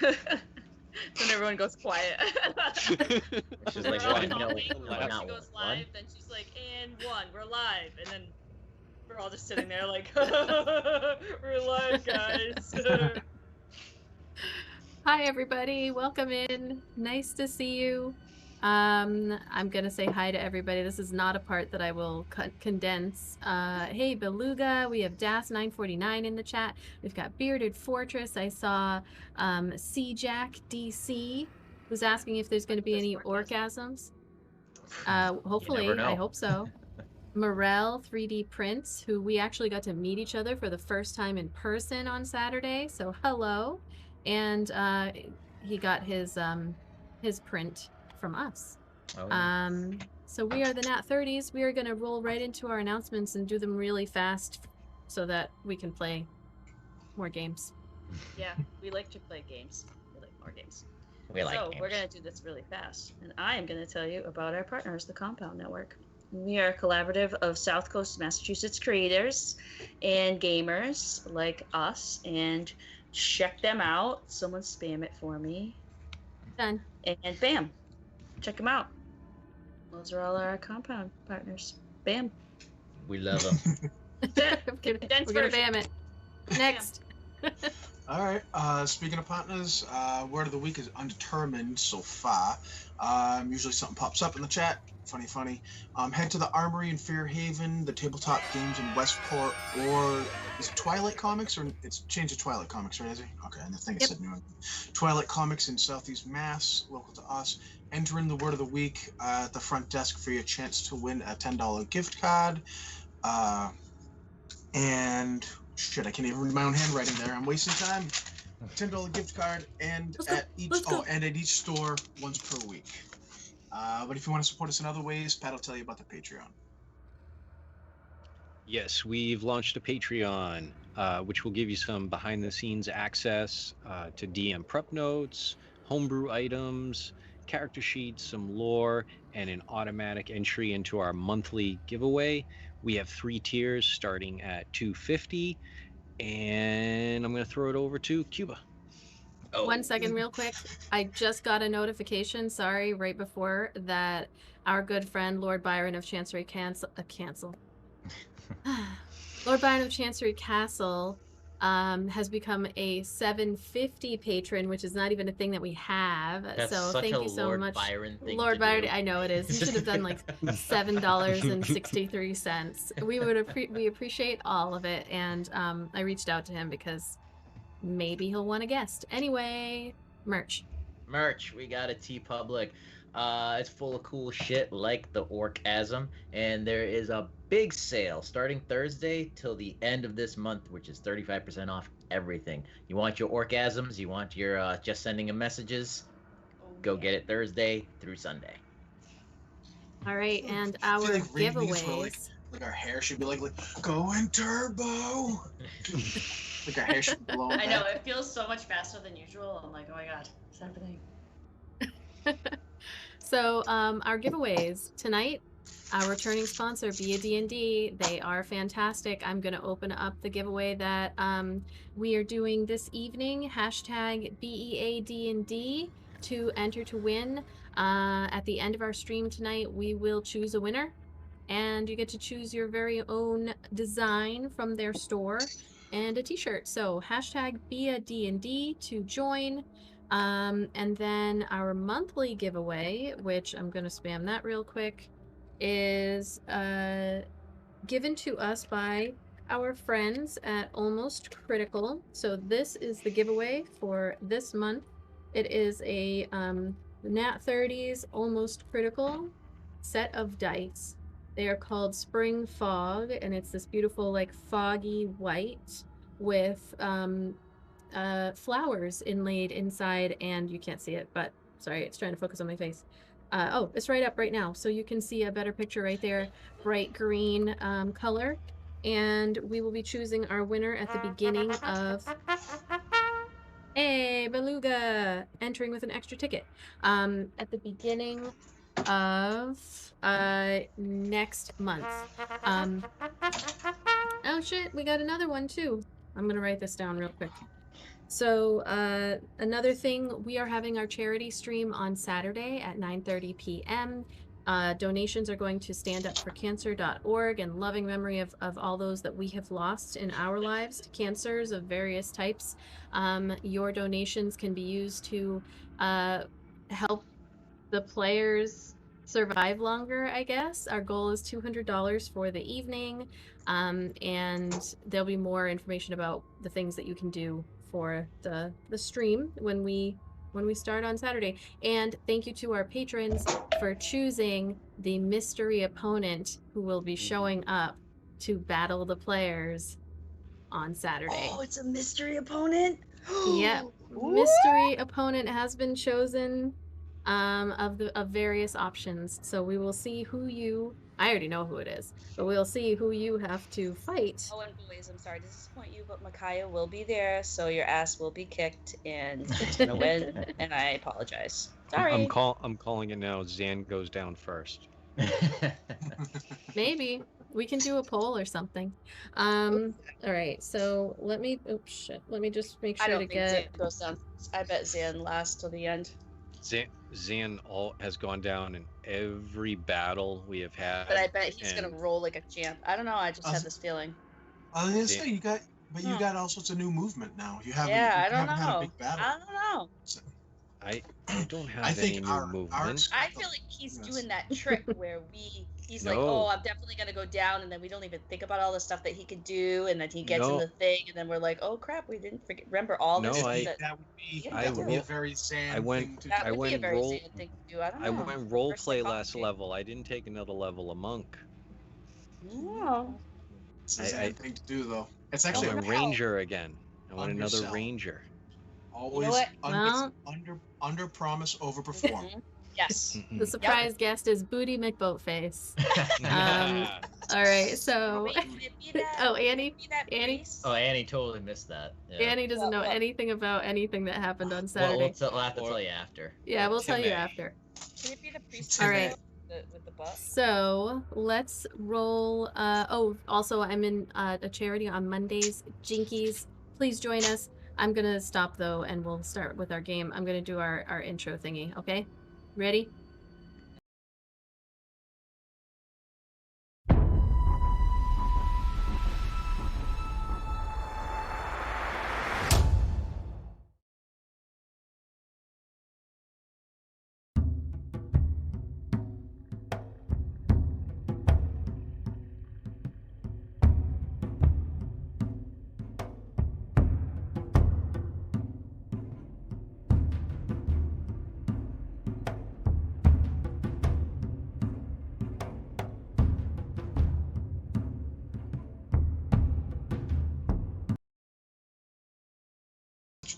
Then everyone goes quiet. She's like, We're all "What? No, talking, why not she goes one?" live, then she's like, and one, we're live, and then we're all just sitting there like, we're live, guys. Hi everybody, welcome in. Nice to see you. I'm gonna say hi to everybody. This is not a part that I will condense. Hey Beluga, we have Das949 in the chat. We've got Bearded Fortress. I saw C-Jack DC, who's asking if there's gonna be any orgasms. Hopefully, I hope so. Morel 3D Prince, who we actually got to meet each other for the first time in person on Saturday, so hello. And he got his print from us. Oh, yeah. So we are the NAT30s. We are going to roll right into our announcements and do them really fast so that we can play more games. Yeah, we like to play games. We like more games. We like so games. We're going to do this really fast. And I am going to tell you about our partners, the Compound Network. We are a collaborative of South Coast Massachusetts creators and gamers like us. And check them out. Someone spam it for me. Done. And bam. Check them out. Those are all our Compound partners. Bam. We love them. We're gonna bam it. Next. All right. Speaking of partners, word of the week is undetermined so far. Usually something pops up in the chat. Funny. Head to the Armory in Fairhaven, the Tabletop Games in Westport, or is it Twilight Comics? Or it's changed to Twilight Comics, right, Izzy? Okay, and I think it said New England. Twilight Comics in Southeast Mass, local to us. Enter in the word of the week at the front desk for your chance to win a $10 gift card. And shit, I can't even read my own handwriting there. I'm wasting time. $10 gift card, and at each store once per week. But if you want to support us in other ways, Pat will tell you about the Patreon. Yes, we've launched a Patreon, which will give you some behind-the-scenes access to DM prep notes, homebrew items, character sheets, some lore, and an automatic entry into our monthly giveaway. We have 3 tiers starting at $250, and I'm going to throw it over to Cuba. Oh. 1 second real quick. I just got a notification, sorry, right before that our good friend Lord Byron of Chancery Lord Byron of Chancery Castle has become a $7.50 patron, which is not even a thing that we have. That's so such thank a you so Lord much. Byron thing Lord to Byron, do. I know it is. You should have done like $7.63. We appreciate all of it, and I reached out to him because maybe he'll want a guest. Anyway, merch. We got a TeePublic. It's full of cool shit like the Orgasm, and there is a big sale starting Thursday till the end of this month, which is 35% off everything. You want your Orgasms? You want your just sending him messages? Go get it Thursday through Sunday. All right, and our giveaways. Like our hair should be like going turbo. Like our hair should be blown back. I know, it feels so much faster than usual. I'm like, oh my god, what's happening? So, our giveaways tonight, our returning sponsor, Be a D&D, they are fantastic. I'm going to open up the giveaway that we are doing this evening, hashtag BEADND, to enter to win. At the end of our stream tonight, we will choose a winner, and you get to choose your very own design from their store and a t-shirt. So hashtag BeADND to join. And then our monthly giveaway, which I'm going to spam that real quick, is given to us by our friends at Almost Critical. So this is the giveaway for this month. It is a NAT30s Almost Critical set of dice. They are called Spring Fog, and it's this beautiful, like, foggy white with flowers inlaid inside, and you can't see it, but sorry, it's trying to focus on my face. Oh, it's right up right now, so you can see a better picture right there. Bright green color, and we will be choosing our winner at the beginning of... Hey, Beluga! Entering with an extra ticket. At the beginning of next month. Oh shit, we got another one too. I'm gonna write this down real quick. So another thing, we are having our charity stream on Saturday at 9:30 p.m. Donations are going to standupforcancer.org in loving memory of all those that we have lost in our lives to cancers of various types. Your donations can be used to help the players survive longer, I guess. Our goal is $200 for the evening, and there'll be more information about the things that you can do for the stream when we start on Saturday. And thank you to our patrons for choosing the mystery opponent who will be showing up to battle the players on Saturday. Oh, it's a mystery opponent. Yep. Mystery opponent has been chosen of various options. So we will see who you I already know who it is, but we'll see who you have to fight. Oh, and boys, I'm sorry to disappoint you, but Micaiah will be there, so your ass will be kicked, and it's gonna win. And I apologize. Sorry. I'm calling it now. Zan goes down first. Maybe we can do a poll or something. All right, so let me let me just make sure I don't to think get Zan goes down. I bet Zan lasts till the end. Zan has gone down in every battle we have had. But I bet he's gonna roll like a champ. I don't know. I just had this feeling. I was gonna say you got all sorts of new movement now. You haven't. Yeah, you I don't haven't know. had a big battle. I don't know. So, I don't have I think any new movement. I feel like he's doing that trick where he's like, No. oh, I'm definitely gonna go down, and then we don't even think about all the stuff that he could do, and then he gets in No. the thing, and then we're like, oh crap, we didn't remember all No, this. that would be a very Zan thing to do. That would be a very Zan thing to do. I don't know. I went role play last level. I didn't take another level of monk. No. It's a Zan thing to do, though. It's actually I'm a ranger again. I want another yourself. Ranger. Always under promise, over perform. Yes. The surprise guest is Booty McBoatface. All right, so oh, Annie. Oh, Annie totally missed that. Yeah. Annie doesn't know anything about anything that happened on Saturday. We'll have to tell you after. Yeah, we'll tell you after. Can it be the priest? All right. With the butt? So let's roll. Oh, also, I'm in a charity on Mondays. Jinkies, please join us. I'm gonna stop though, and we'll start with our game. I'm gonna do our intro thingy. Okay, ready?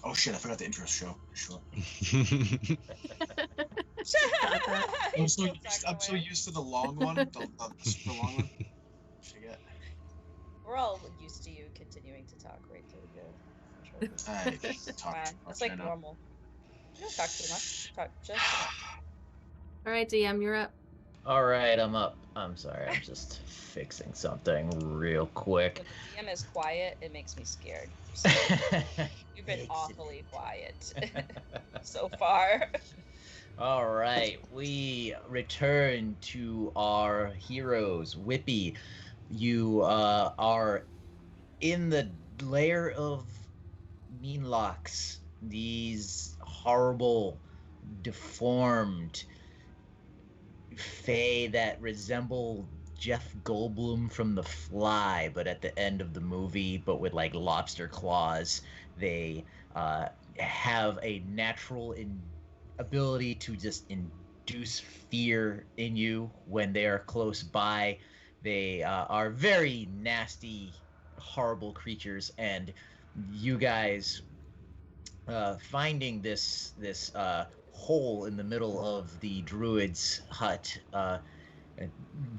Oh shit! I forgot the intro show. Sure. I'm so used to the long one. The long one. Forget. We're all used to you continuing to talk right through the Talk. That's like normal. You don't talk too much. Talk just enough. All right, DM, you're up. All right, I'm up. I'm sorry, I'm just fixing something real quick. When the DM is quiet, it makes me scared. You've been awfully quiet so far. All right, we return to our heroes. Whippy, you are in the lair of Meanlocks, these horrible, deformed fae that resemble Jeff Goldblum from The Fly, but at the end of the movie, but with like lobster claws. They have a natural ability to just induce fear in you when they are close by. They are very nasty, horrible creatures, and you guys finding this hole in the middle of the druid's hut.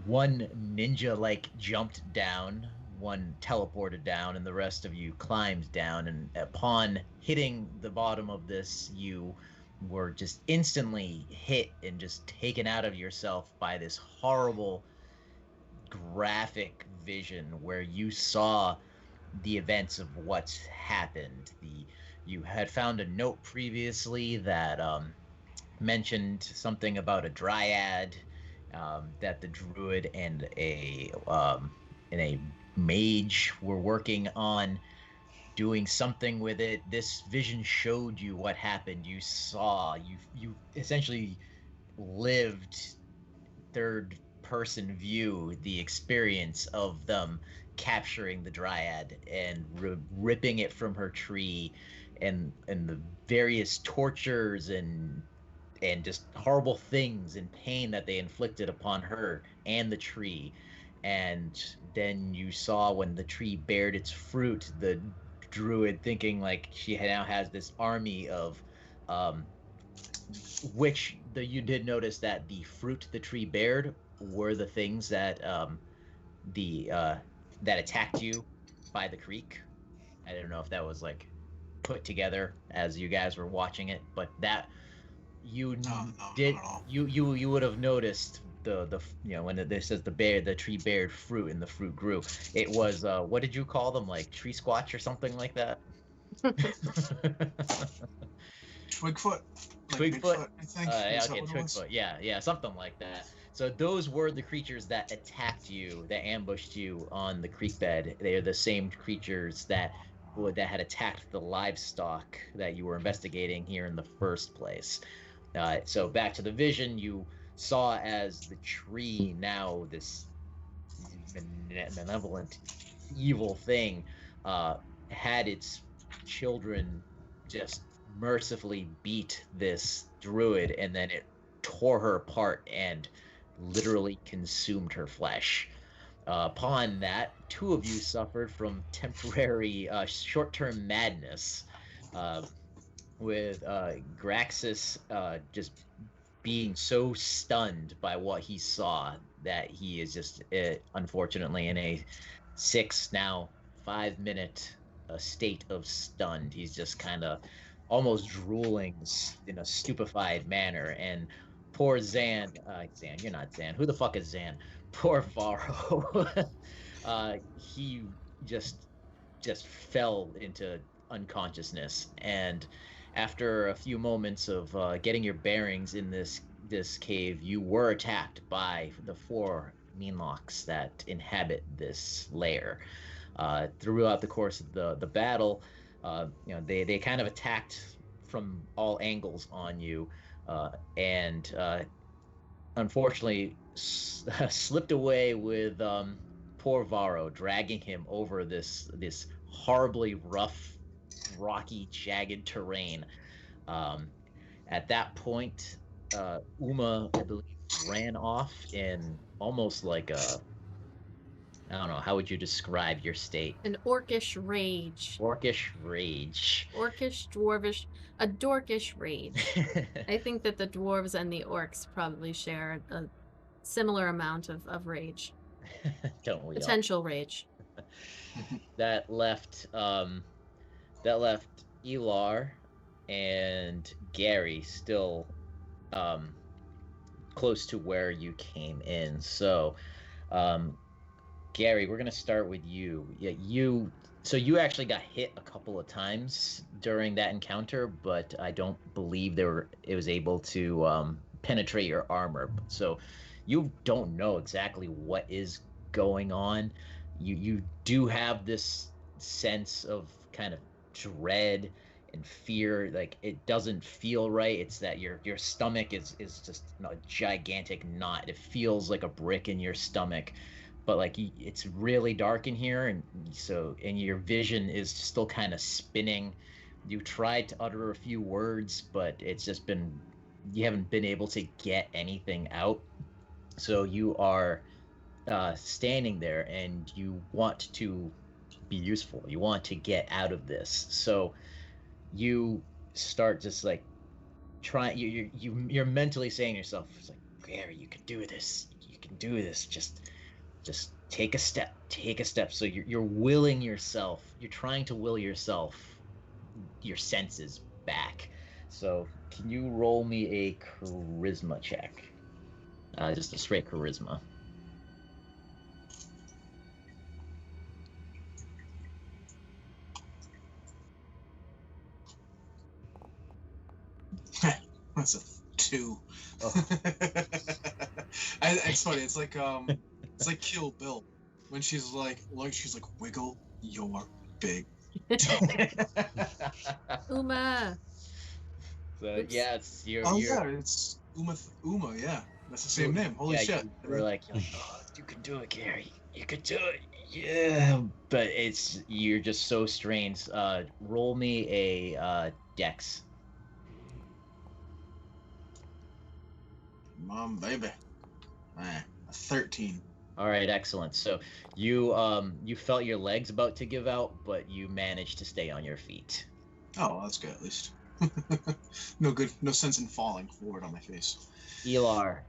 One ninja jumped down, one teleported down, and the rest of you climbed down. And upon hitting the bottom of this, you were just instantly hit and just taken out of yourself by this horrible graphic vision where you saw the events of what's happened. You had found a note previously that mentioned something about a dryad, that the druid and a mage were working on doing something with it. This vision showed you what happened. You saw, you essentially lived third person view the experience of them capturing the dryad and ripping it from her tree, and the various tortures and just horrible things and pain that they inflicted upon her and the tree. And then you saw when the tree bared its fruit, the druid thinking like she now has this army of um, you did notice that the fruit the tree bared were the things that the that attacked you by the creek. I don't know if that was like put together as you guys were watching it, but that you No, did not at all. you would have noticed the when it says the tree bared fruit and the fruit grew. It was what did you call them, like tree squatch or something like that? Twigfoot? Like Twigfoot? Bigfoot, I think. Yeah, Is that okay, what it was? Twigfoot. Yeah, something like that. So those were the creatures that attacked you, that ambushed you on the creek bed. They are the same creatures that had attacked the livestock that you were investigating here in the first place. So back to the vision, you saw as the tree, now this benevolent, evil thing, had its children just mercifully beat this druid, and then it tore her apart and literally consumed her flesh. Upon that, two of you suffered from temporary short-term madness, with Garraxus just being so stunned by what he saw that he is just unfortunately in a 5-minute state of stunned. He's just kind of almost drooling in a stupefied manner. And poor Zan, you're not Zan. Who the fuck is Zan? Poor Varo. He just fell into unconsciousness, and after a few moments of getting your bearings in this cave, you were attacked by the 4 meanlocks that inhabit this lair. Throughout the course of the battle, they kind of attacked from all angles on you, and unfortunately slipped away with poor Varo, dragging him over this horribly rough, rocky, jagged terrain. At that point, Uma, I believe, ran off in almost like I don't know, how would you describe your state? An orcish rage. Orcish rage. Orcish, dwarvish, a dorkish rage. I think that the dwarves and the orcs probably share a similar amount of rage. Don't we all? Potential rage. That left Elar and Gary still close to where you came in. So Gary, we're gonna start with you. So you actually got hit a couple of times during that encounter, but I don't believe it was able to penetrate your armor. So you don't know exactly what is going on. You do have this sense of kind of dread and fear. Like, it doesn't feel right. It's that your stomach is just a gigantic knot. It feels like a brick in your stomach, but like it's really dark in here, and your vision is still kind of spinning. You tried to utter a few words, but it's just you haven't been able to get anything out. So you are standing there, and you want to be useful. You want to get out of this. So you start just like trying. You're mentally saying to yourself, it's like, Gary, you can do this. You can do this. Just take a step. Take a step. So you're willing yourself. You're trying to will yourself, your senses back. So can you roll me a charisma check? Just a straight charisma. That's a 2. Oh. It's funny. It's like Kill Bill when she's like wiggle your big toe. Uma. So Oops. yeah, it's Yeah, it's Uma. Yeah, that's the same name. Holy shit! You're like, oh, you can do it, Gary. You can do it. Yeah, but you're just so strange. Roll me a dex. Mom, baby. A 13. All right, excellent. So you felt your legs about to give out, but you managed to stay on your feet. Oh, that's good at least. No sense in falling forward on my face. Elar,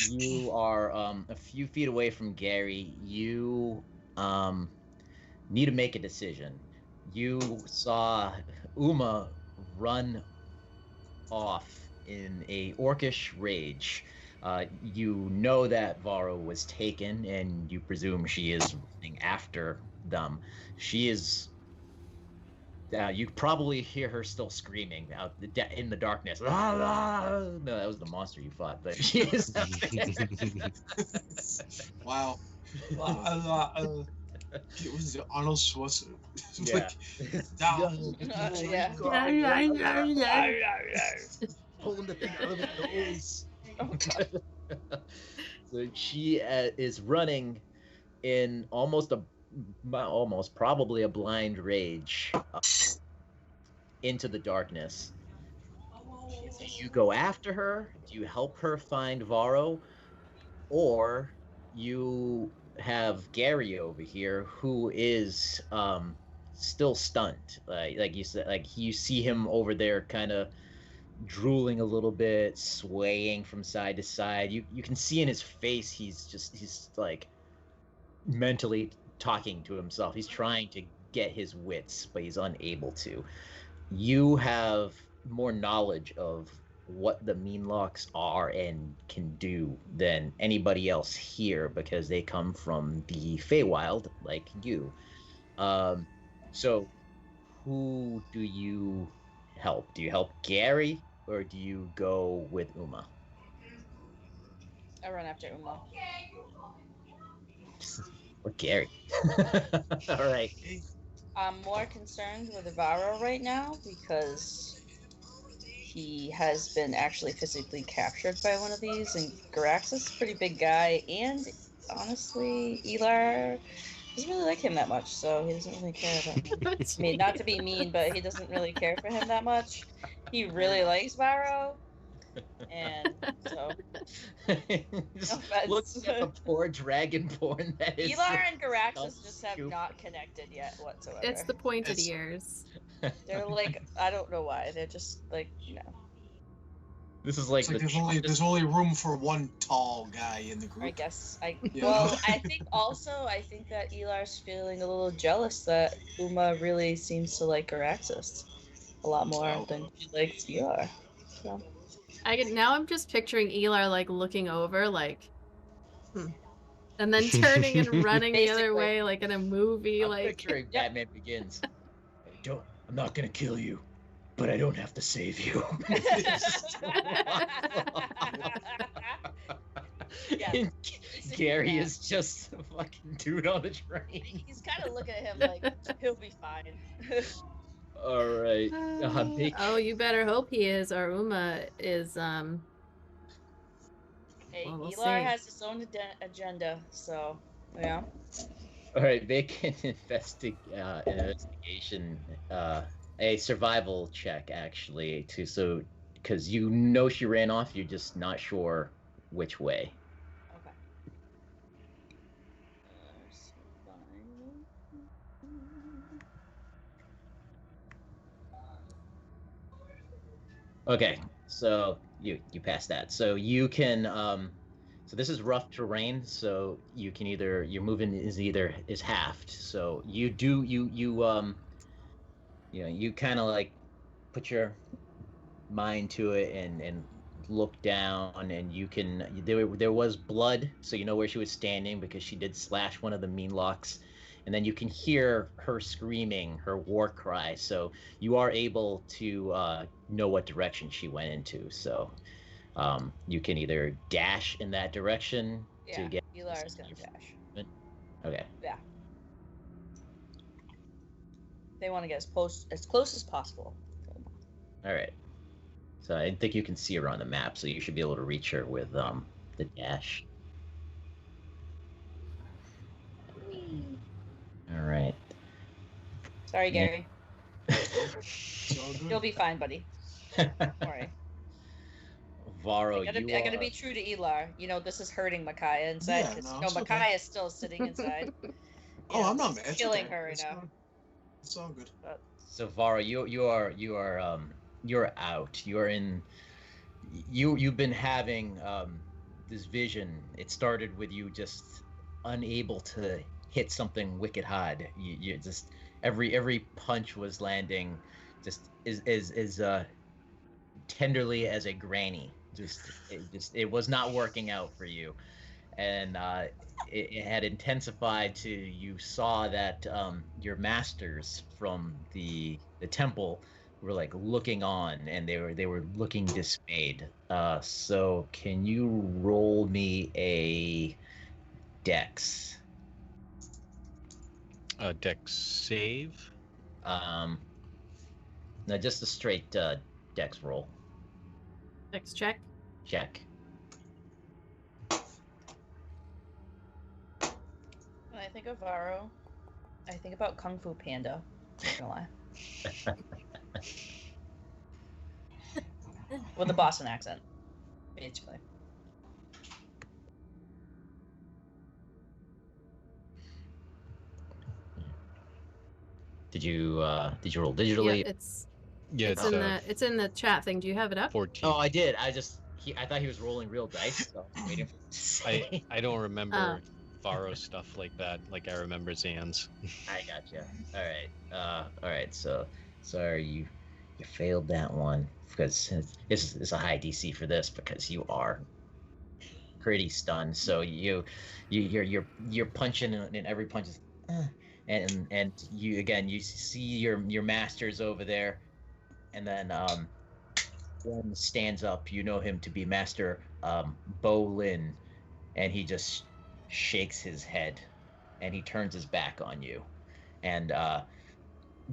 you are a few feet away from Gary. You need to make a decision. You saw Uma run off in a orcish rage. You know that Varo was taken, and you presume she is running after them. She is. You probably hear her still screaming out in the darkness. No, that was the monster you fought, but she is. Wow. It was Arnold Schwarzenegger. Pulling the thing out of his nose. So she is running in almost probably a blind rage into the darkness. Do you go after her? Do you help her find Varo? Or you have Gary over here who is still stunned. Like you said, like you see him over there kind of drooling a little bit, swaying from side to side. You can see in his face he's like mentally talking to himself. He's trying to get his wits, but he's unable to. You have more knowledge of what the Meanlocks are and can do than anybody else here because they come from the Feywild like you. So who do you help? Do you help Gary or do you go with Uma? I run after Uma. Or Gary. All right. I'm more concerned with Varo right now because he has been actually physically captured by one of these, and Garraxus is a pretty big guy, and honestly, Elar doesn't really like him that much, so he doesn't really care about him. I mean, not to be mean, but he doesn't really care for him that much. He really likes Varo, and so... Look at the poor dragonborn that is... Elar and Garraxus just have not connected yet whatsoever. It's the pointed ears. They're like, I don't know why. They're just like, This is like, there's only room for one tall guy in the group. I guess. Well, I think that Elar's feeling a little jealous that Uma really seems to like Garraxus a lot more than she likes Elar. So. Now I'm just picturing Elar like looking over, like, and then turning and running the other way, like in a movie. I'm like picturing Batman Begins. I'm not gonna kill you, but I don't have to save you. Yeah. Gary is just a fucking dude on the train. He's kind of looking at him like he'll be fine. All right. Oh, you better hope he is, or Uma is. Hey, we'll Elar see. has his own agenda, so yeah. All right, make an investigation, a survival check actually, because you know she ran off, you're just not sure which way. Okay. Okay, so you pass that. So you can so this is rough terrain, so you can either your movement is halved. So you kind of like put your mind to it and look down, and you can there was blood, so you know where she was standing because she did slash one of the Meanlocks and then you can hear her screaming her war cry. So you are able to know what direction she went into. So you can either dash in that direction to get. Elar is gonna dash. Okay. Yeah. They want to get as close as possible. All right. So I think you can see her on the map, so you should be able to reach her with the dash. All right. Sorry, Gary. It's all good. You'll be fine, buddy. Don't worry. Varo, I gotta be true to Elar. You know, this is hurting Micaiah inside Yeah, because no, it's okay. Micaiah is still sitting inside. Oh, I'm not mad. It's killing okay. her right It's now. fine. It's all good. So Varo, you're out. You're in. You've been having this vision. It started with you just unable to hit something wicked hard. You just every punch was landing just as tenderly as a granny. It was not working out for you, and it had intensified to you saw that your masters from the temple were like looking on, and they were looking dismayed. So can you roll me a dex? Dex save. No, just a straight dex roll. Next check. Check. When I think of Varo, I think about Kung Fu Panda. Not gonna lie. With a Boston accent, basically. Did you roll digitally? Yeah, Yeah, it's in the chat thing. Do you have it up? 14. Oh, I did. I thought he was rolling real dice, so I'm waiting for him to say. I don't remember Varo stuff like that. Like I remember Zan's. I gotcha. All right. So sorry you failed that one because it's a high DC for this because you are pretty stunned. So you're punching and every punch is and you see your masters over there, and then one stands up. You know him to be Master Bo Lin, and he just shakes his head and he turns his back on you, and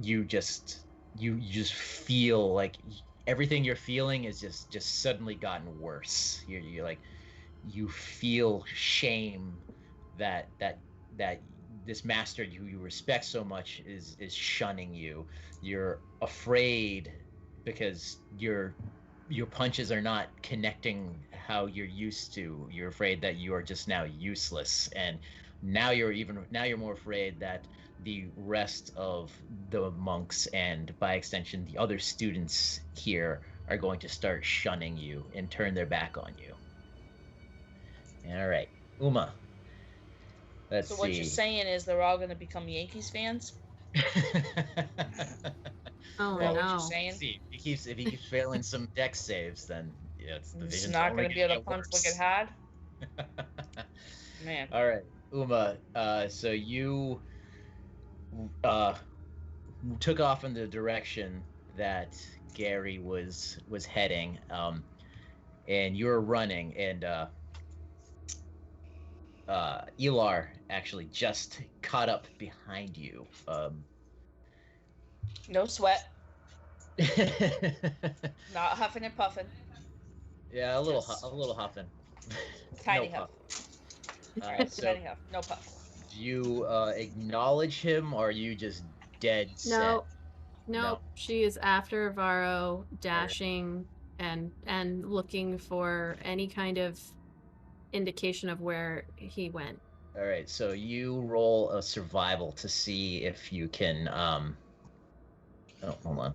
you just feel like everything you're feeling is just suddenly gotten worse. You're like, you feel shame that this master you respect so much is shunning you. You're afraid because your punches are not connecting how you're used to. You're afraid that you are just now useless, and now you're more afraid that the rest of the monks and by extension the other students here are going to start shunning you and turn their back on you. All right, Uma. Let's see. So what you're saying is they're all going to become Yankees fans? Oh Is that what no. you're saying? See, if he keeps failing some dex saves, then yeah, it's the It's vision's not only going to be able to get punch worse. wicked hard? Man. All right, Uma. So you took off in the direction that Gary was heading, and you were running, and Elar actually just caught up behind you. No sweat. Not huffing and puffing. Yeah, a little huffing. Tiny No huff. puff. All right, so Tiny huff. No puff. do you acknowledge him, or are you just dead set? No. No. She is after Varo, dashing and looking for any kind of indication of where he went. All right, so you roll a survival to see if you can. Oh, hold on.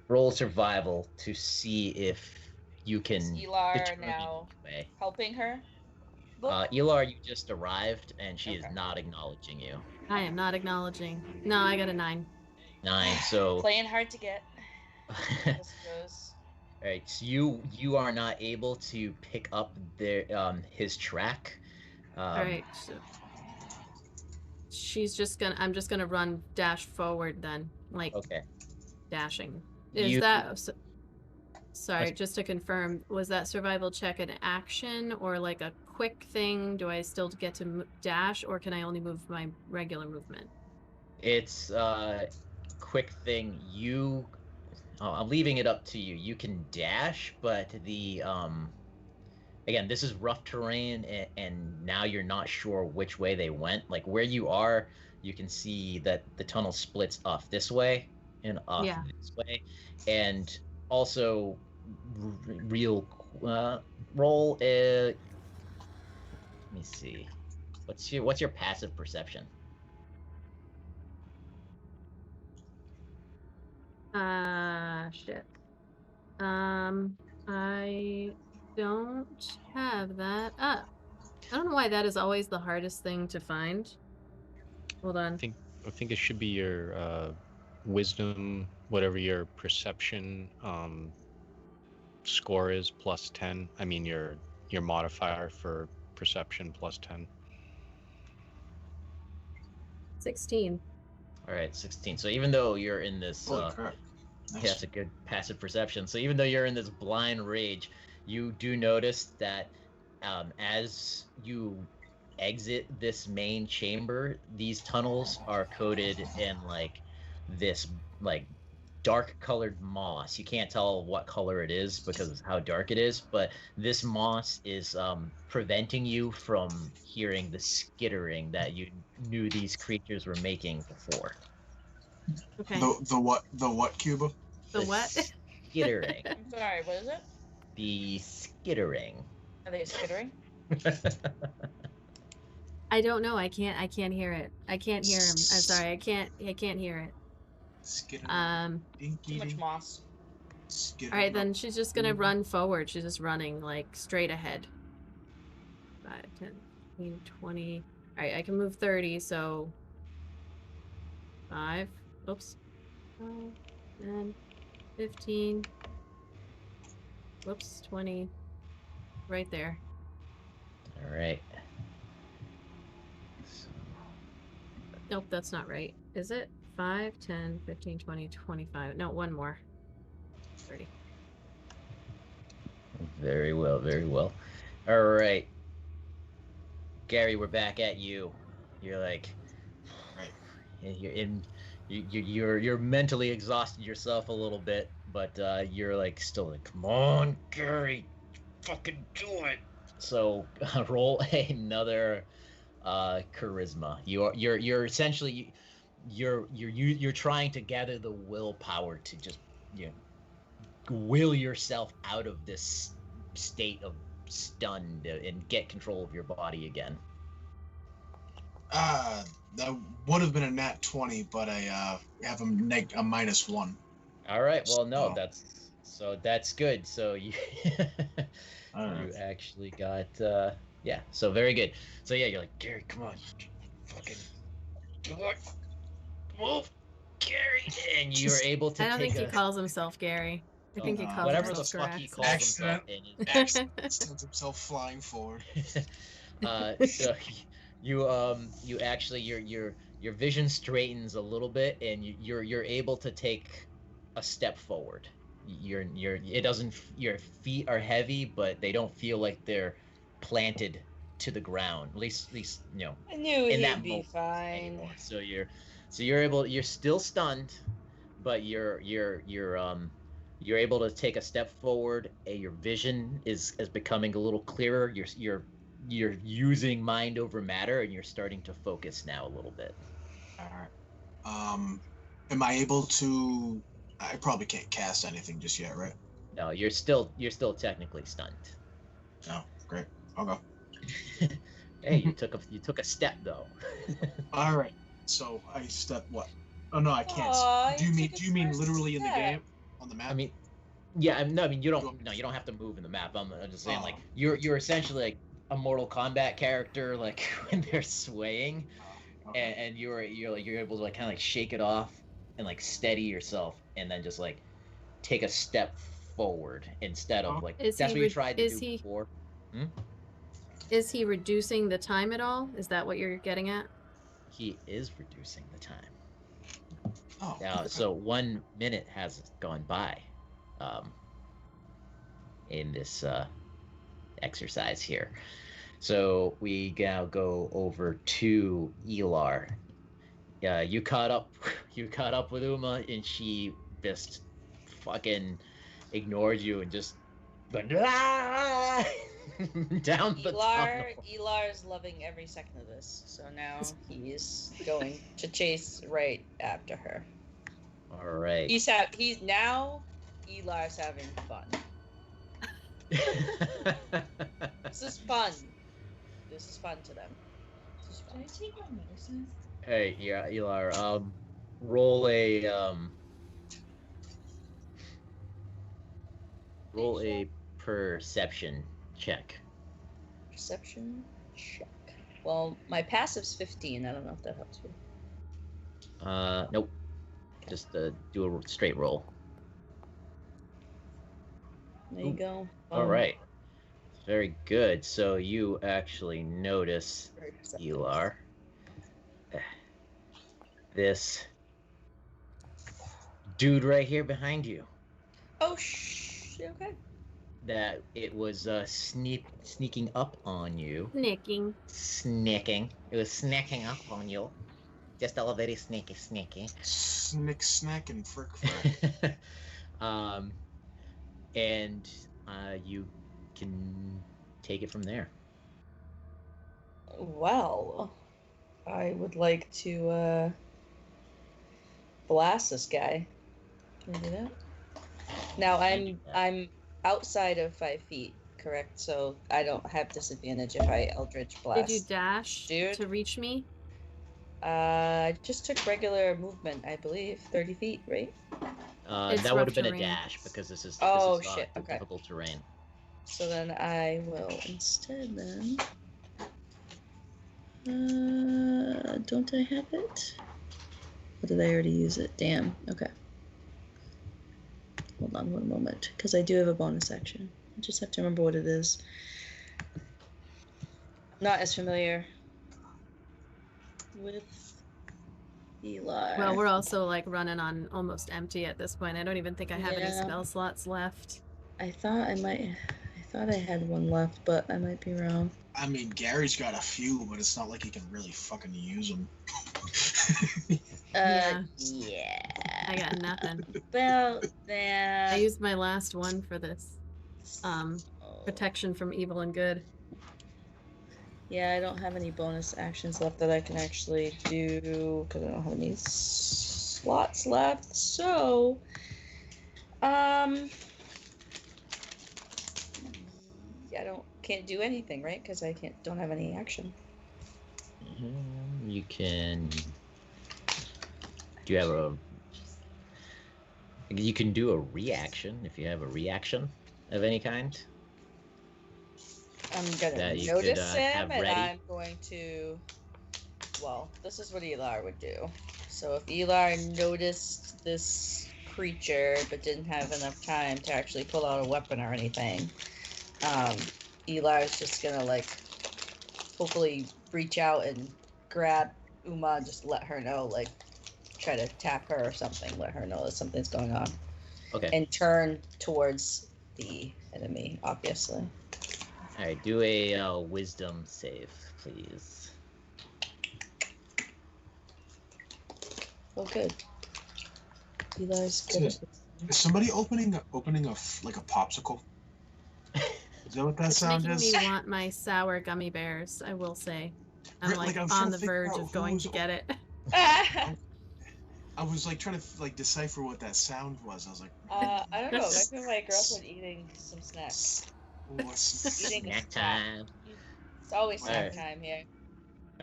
Roll survival to see if you can. Is Elar determine now the way. helping her? Look. Elar, you just arrived, and she is Okay. not acknowledging you. I am not acknowledging. No, I got a 9. 9. So. Playing hard to get. I suppose. All right, so you are not able to pick up his track. All right. So I'm just gonna run dash forward then, like Okay. dashing. You- Sorry, just to confirm, was that survival check an action or like a quick thing? Do I still get to dash, or can I only move my regular movement? It's quick thing. I'm leaving it up to you. You can dash, but the again, this is rough terrain, and now you're not sure which way they went. Like where you are, you can see that the tunnel splits off this way and off this way, and also real roll. Let me see. What's your passive perception? Shit. I don't have that up. I don't know why that is always the hardest thing to find. Hold on. I think it should be your wisdom, whatever your perception score is, plus 10. I mean your modifier for perception plus 10. 16. All right, 16. So even though you're in this Nice. yeah, that's a good passive perception. So even though you're in this blind rage, you do notice that as you exit this main chamber, these tunnels are coated in like this like dark colored moss. You can't tell what color it is because of how dark it is, but this moss is preventing you from hearing the skittering that you knew these creatures were making before. Okay. The what, Cuba? The what? Skittering. I'm sorry, what is it? The skittering. Are they skittering? I don't know. I can't hear it. I can't hear him. I'm sorry. I can't hear it. Skittering. Too much moss. Skittering. All right, then she's just gonna run forward. She's just running like straight ahead. 5, 10, 15, 20. All right, I can move 30, so 5. Oops. 5, 10, 15. Whoops, 20. Right there. All right. Nope, that's not right. Is it? 5, 10, 15, 20, 25. No, one more. 30. Very well, very well. All right. Gary, we're back at you. You're like, Right. you're mentally exhausted yourself a little bit, but you're like still like, come on, Gary, fucking do it. So roll another charisma. You're essentially you're trying to gather the willpower to just will yourself out of this state of stunned and get control of your body again. That would have been a nat 20, but I have a -1. All right. Well, no, So- that's good. So you you actually got yeah. So very good. So yeah, you're like, Gary, come on, fucking do it, move, Gary, and you're able to. I don't take think he calls himself Gary. I think he calls whatever the himself fuck he Garraxus. calls himself. Accident sends himself flying forward. So you actually your vision straightens a little bit, and you're able to take a step forward. Your feet are heavy, but they don't feel like they're planted to the ground. At least I knew in he'd that be moment fine. anymore. So you're still stunned, but you're able to take a step forward, and your vision is becoming a little clearer. You're using mind over matter, and you're starting to focus now a little bit. All right. Am I able to? I probably can't cast anything just yet, right? No, you're still technically stunned. Oh, great. I'll go. Hey, you took a step though. All right. So I step what? Oh no, I can't. Aw, Do you you mean took his first literally in the step. game on the map? I mean, yeah, you don't have to move in the map. I'm just saying, like you're essentially like a Mortal Kombat character, like when they're swaying, Okay. and you're able to like kind of like shake it off and like steady yourself, and then just like take a step forward instead of like Is that's he what you re- tried to is do he- before. Is he reducing the time at all? Is that what you're getting at? he is reducing the time. Oh, So 1 minute has gone by in this exercise here. So we now go over to Elar. You caught up with Uma, and she just fucking ignored you and just went down the tunnel. Elar is loving every second of this, so now he's going to chase right after her. All right. Elar's having fun. This is fun. This is fun to them. Did I take my medicine? Hey, yeah, Elar. Roll a perception check. Perception check. Well, my passive's 15. I don't know if that helps you. Nope. Just do a straight roll. There you go. All right. Very good. So you actually notice, Elar, this dude right here behind you. Oh, okay. That it was sneaking up on you. Snicking. It was snacking up on you. Just a very sneaky. Snick, snack, and frick, frick. And you can take it from there. Well, I would like to blast this guy. Can I do that? Now I'm outside of 5 feet, correct? So I don't have disadvantage if I Eldritch Blast. Did you dash to reach me? I just took regular movement, I believe. 30 feet, right? That would have been a dash because this is difficult terrain. So then I will instead then. Don't I have it? Or did I already use it? Damn. Okay. Hold on one moment, because I do have a bonus action. I just have to remember what it is. Not as familiar with Elar. Well, we're also like running on almost empty at this point. I don't even think I have any spell slots left. I thought I had one left, but I might be wrong. I mean, Gary's got a few, but it's not like he can really fucking use them. Yeah. Yeah. I got nothing. Well, then. I used my last one for this protection from evil and good. Yeah, I don't have any bonus actions left that I can actually do because I don't have any slots left. So, can't do anything, right? Because I don't have any action. You can. Do you have you can do a reaction if you have a reaction of any kind. I'm gonna notice him, and I'm going to. Well, this is what Elar would do. So if Elar noticed this creature but didn't have enough time to actually pull out a weapon or anything, Elar's just gonna hopefully reach out and grab Uma and just let her know, try to tap her or something, let her know that something's going on. Okay. And turn towards the enemy, obviously. All right, do a wisdom save, please. Oh, good. Elar's good. Is somebody opening a popsicle? Is that what that sound is? It's making me want my sour gummy bears, I will say. I'm I'm on the verge of going to get it. I was trying to decipher what that sound was. I was like, I don't know. I feel my girlfriend eating some snacks. Snack time. It's always snack time here.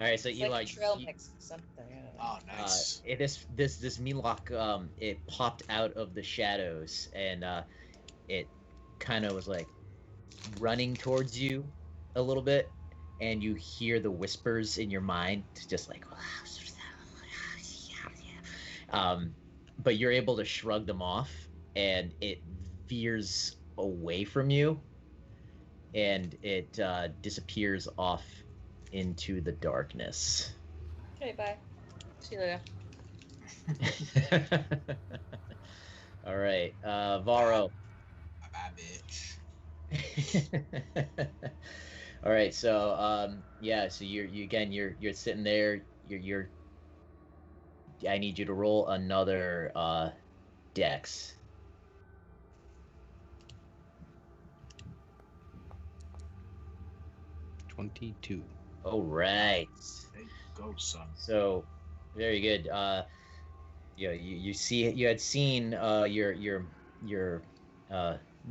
All right, so it's Eli, trail mix or something. Oh, nice. This Milok, it popped out of the shadows, and it kind of was running towards you a little bit, and you hear the whispers in your mind, just but you're able to shrug them off, and it veers away from you, and it disappears off into the darkness. Okay, bye. See you later. All right, Varo. Bye, bitch. All right, so yeah, so you're sitting there. You're. I need you to roll another dex. 22. All right. There you go, son. So, very good. You had seen your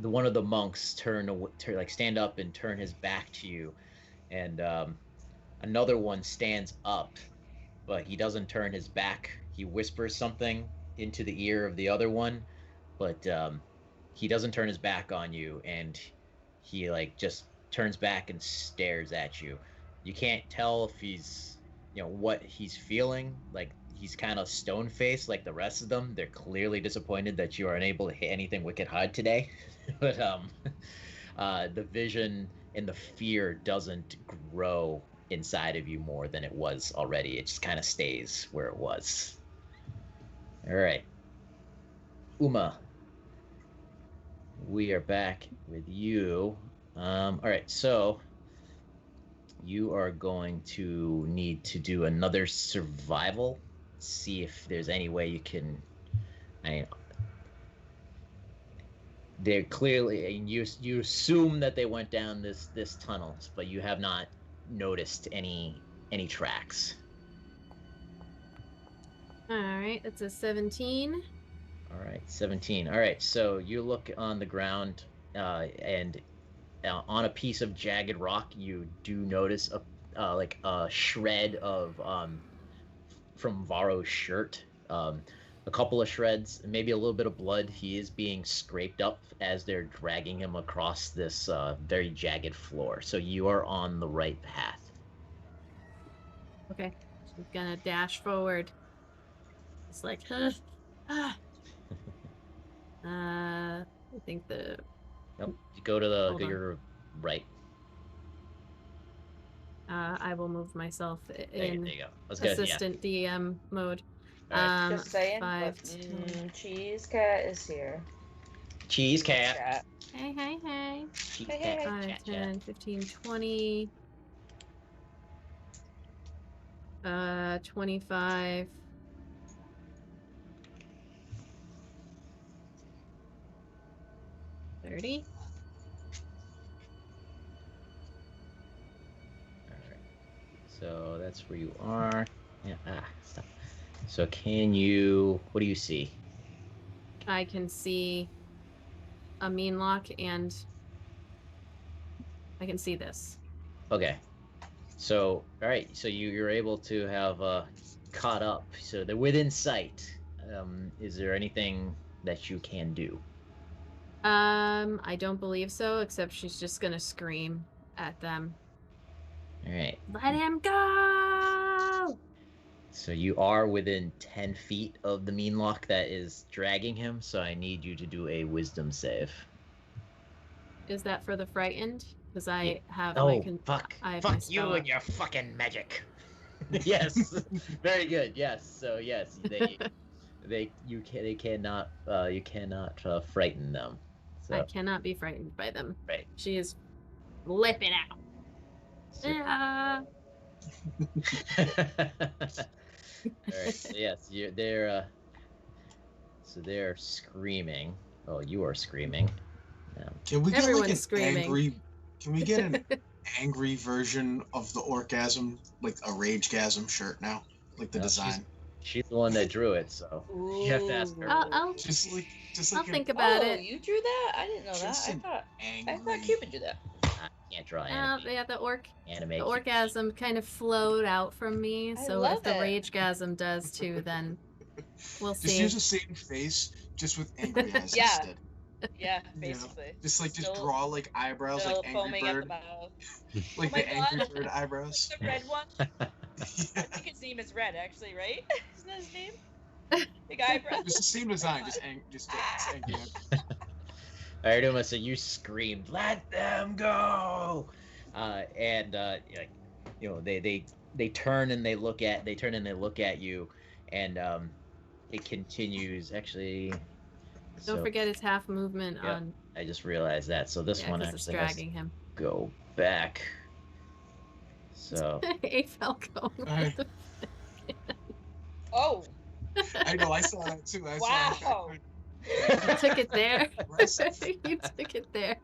the one of the monks turn like stand up and turn his back to you, and another one stands up, but he doesn't turn his back. He whispers something into the ear of the other one, but he doesn't turn his back on you, and he like just turns back and stares at you. You can't tell if he's what he's feeling. Like he's kind of stone faced like the rest of them. They're clearly disappointed that you are unable to hit anything wicked hard today. But the vision and the fear doesn't grow inside of you more than it was already. It just kind of stays where it was. All right, Uma, we are back with you. All right, so you are going to need to do another survival. See if there's any way you can. I mean, they're clearly. You assume that they went down this tunnel, but you have not noticed any tracks. All right, that's a 17. All right, 17. All right, so you look on the ground, and on a piece of jagged rock, you do notice like a shred of from Varo's shirt. A couple of shreds, maybe a little bit of blood. He is being scraped up as they're dragging him across this very jagged floor. So you are on the right path. Okay, she's gonna dash forward. It's like, I think the. Nope. You go to Hold on. your right. I will move myself There in you go. That's good. assistant DM mode. All right. Just saying. 5, But, Cheese Cat is here. Cheese cat. Chat. Hey, hey, hey. Cheese Hey, cat. hey. 5, Chat, 10, 15, 20. 25. 30. All right. So that's where you are. Yeah. Stop. So can you? What do you see? I can see a mean lock and I can see this. Okay. So all right. So you're able to have caught up. So they're within sight. Is there anything that you can do? I don't believe so, except she's just gonna scream at them. All right. Let him go! So you are within 10 feet of the mean lock that is dragging him. So I need you to do a wisdom save. Is that for the frightened? Because I have Oh, my fuck. I have my Fuck spell you up. and your fucking magic. Yes. Very good. Yes. So yes, they cannot frighten them. So I cannot be frightened by them. right. She is flipping out. So, Ah. all right. So yes, they're screaming. Oh, you are screaming. Can we get like Everyone's an screaming. angry? Can we get an angry version of the orgasm, like a rage-gasm shirt now, like the No, design? She's the one that drew it, so you have to ask her. I'll Just like I'll an think about Oh, it. you drew that? I didn't know that. Just I an thought angry. Cupid drew that. I can't draw anime. Yeah, the Anime. orgasm kind of flowed out from me. I So love if the it. rage-gasm does too, then we'll Just see. use the same face, just with angry eyes Yeah. instead. Yeah, You know, basically. Just Still- draw like eyebrows, Still like Angry foaming at the Bird, mouth. like Oh my the Angry God. Bird eyebrows. The red one. I Yeah. think his name is Red, actually, right? Isn't that his name? Big eyebrows. It's the same design, just angry eyebrows. All right, Uma, so you screamed, "Let them go!" And like, they they turn and they look at you, and it continues. Actually, Don't so forget his half movement yeah, on. I just realized that. So this Yeah, one because it's actually has to dragging him. go back. So A Falco. Alright. Oh, I know, I saw that too. I wow. You took it there. Aggressive. You took it there.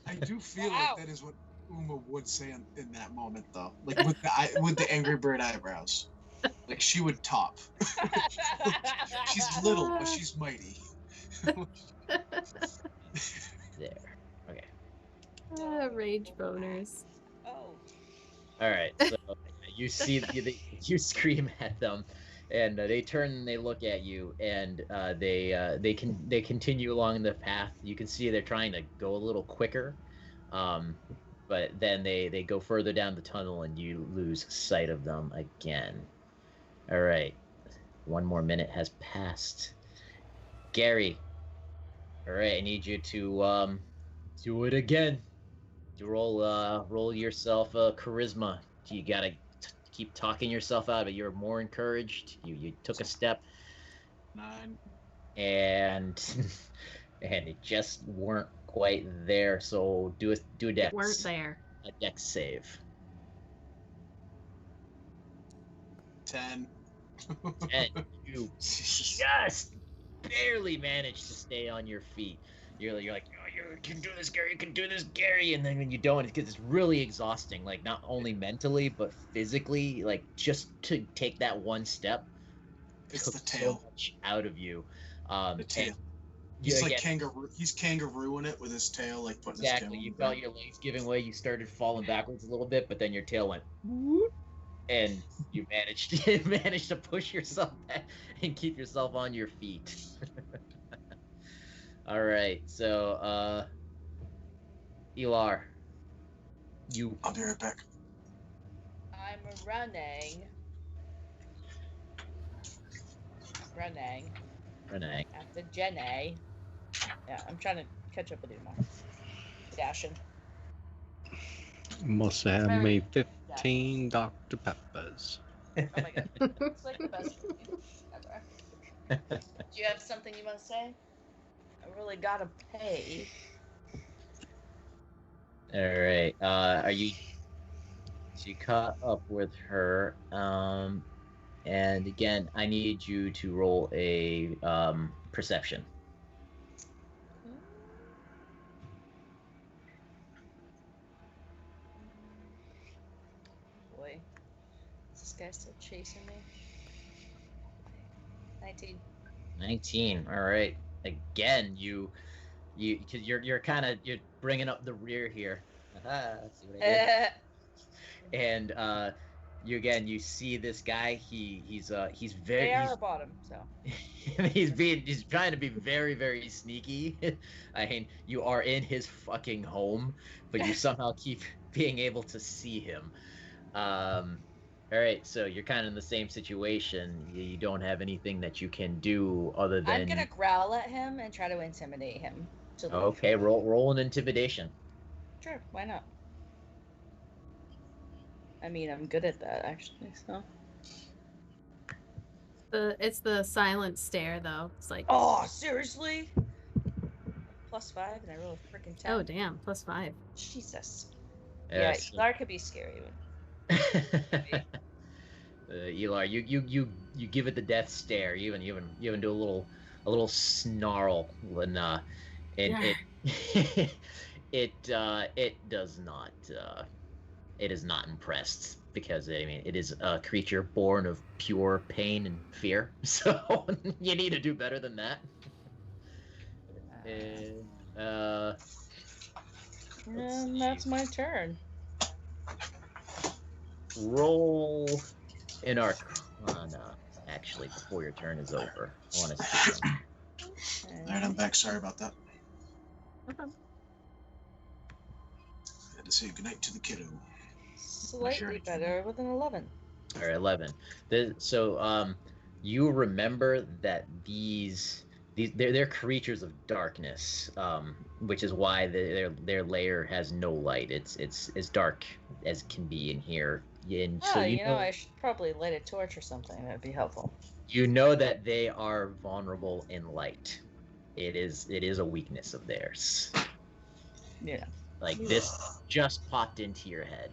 I do feel Wow. like that is what Uma would say in that moment, though. Like with the Angry Bird eyebrows. Like she would top. She's little, but she's mighty. there. Okay. Rage boners. Oh. All right. So you see, you scream at them, and they turn and they look at you, and they continue along the path. You can see they're trying to go a little quicker, but then they go further down the tunnel, and you lose sight of them again. All right. 1 more minute has passed. Gary. All right. I need you to do it again. You roll yourself a charisma. You gotta keep talking yourself out, but you're more encouraged. You took a step, 9. and it just weren't quite there. So do a dex. Weren't there. A dex save. 10. And you just barely managed to stay on your feet. You're like, oh, you can do this, Gary. You can do this, Gary. And then when you don't, it's really exhausting. Like not only mentally but physically. Like just to take that one step It's took the tail. so much out of you. The tail. He's like kangaroo. He's kangarooing it with his tail, like putting his tail. Exactly. You felt your legs giving way. You started falling backwards a little bit, but then your tail went, whoop, and you managed to push yourself back and keep yourself on your feet. All right, so Elar, I'll be right back. I'm running. Renee. After Jenny. Yeah, I'm trying to catch up with you more. Dashing. Must have made 15 Dr. Peppers. Oh my god. It's like the best movie ever. Do you have something you want to say? I really gotta pay. All right. Are you? She caught up with her. And again, I need you to roll a perception. Boy, is this guy still chasing me? 19. 19. All right. Again, because you're bringing up the rear here. Let's see what I did. And you see this guy. He's very. They are bottom, so. he's trying to be very, very sneaky. I mean, you are in his fucking home, but you somehow keep being able to see him. All right, so you're kind of in the same situation. You don't have anything that you can do other than. I'm gonna growl at him and try to intimidate him. Okay, roll an intimidation. Sure, why not? I mean, I'm good at that actually. So. It's the silent stare though. It's like. Oh, seriously? +5 and I roll a freaking 10. Oh damn, +5. Jesus. Yes. Yeah, Elar could be scary. Elar, you give it the death stare. You even do a little snarl when and it does not it is not impressed because I mean it is a creature born of pure pain and fear. So you need to do better than that. And that's my turn. Roll an Arcana, actually, before your turn is over. I want to see them. Alright, I'm back. Sorry about that. Okay. I had to say goodnight to the kiddo. Slightly better with an 11. All right, 11. So, you remember that they're creatures of darkness, which is why their lair has no light. It's as dark as can be in here. And Oh, so you know, I should probably light a torch or something. That'd be helpful. you know that they are vulnerable in light. It is a weakness of theirs. Yeah. Like this just popped into your head.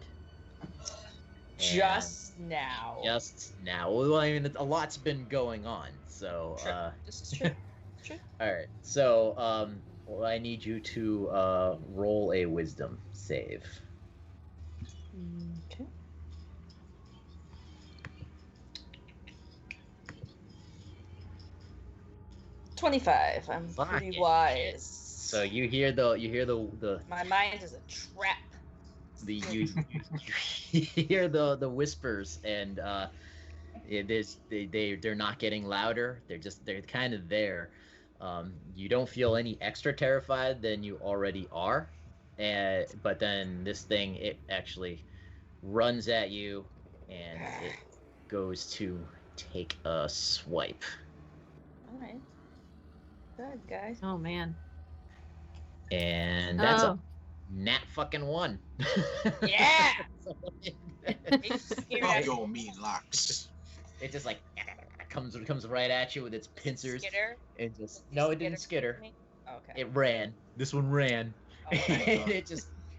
Just now. Just now. Well, I mean, a lot's been going on. So, True. This is true. True. all right. So, well, I need you to roll a wisdom save. Okay. 25. I'm pretty Fucking wise. So you hear the My mind is a trap. you hear the whispers, and they're not getting louder. They're kind of there. You don't feel any extra terrified than you already are, but then this thing, it actually runs at you, and it goes to take a swipe. All right. Good, guys. Oh man. And that's Oh. a nat fucking 1. Yeah! Oh, yo, mean locks. It just like comes right at you with its pincers. Skitter? And just no, it didn't skitter. Okay. It ran. This one ran. Okay. And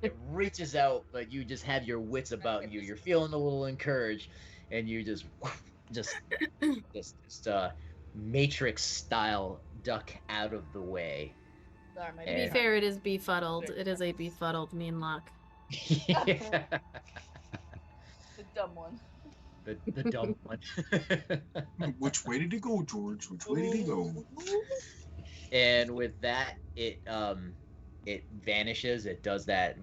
it reaches out, but you just have your wits about you. You're feeling a little encouraged, and you just Matrix style duck out of the way. Sorry, my To be Yeah. fair, it is befuddled. It is a befuddled mean lock. Yeah. The dumb one. The dumb one. Which way did he go, George? Which way did he go? And with that, it vanishes. It does that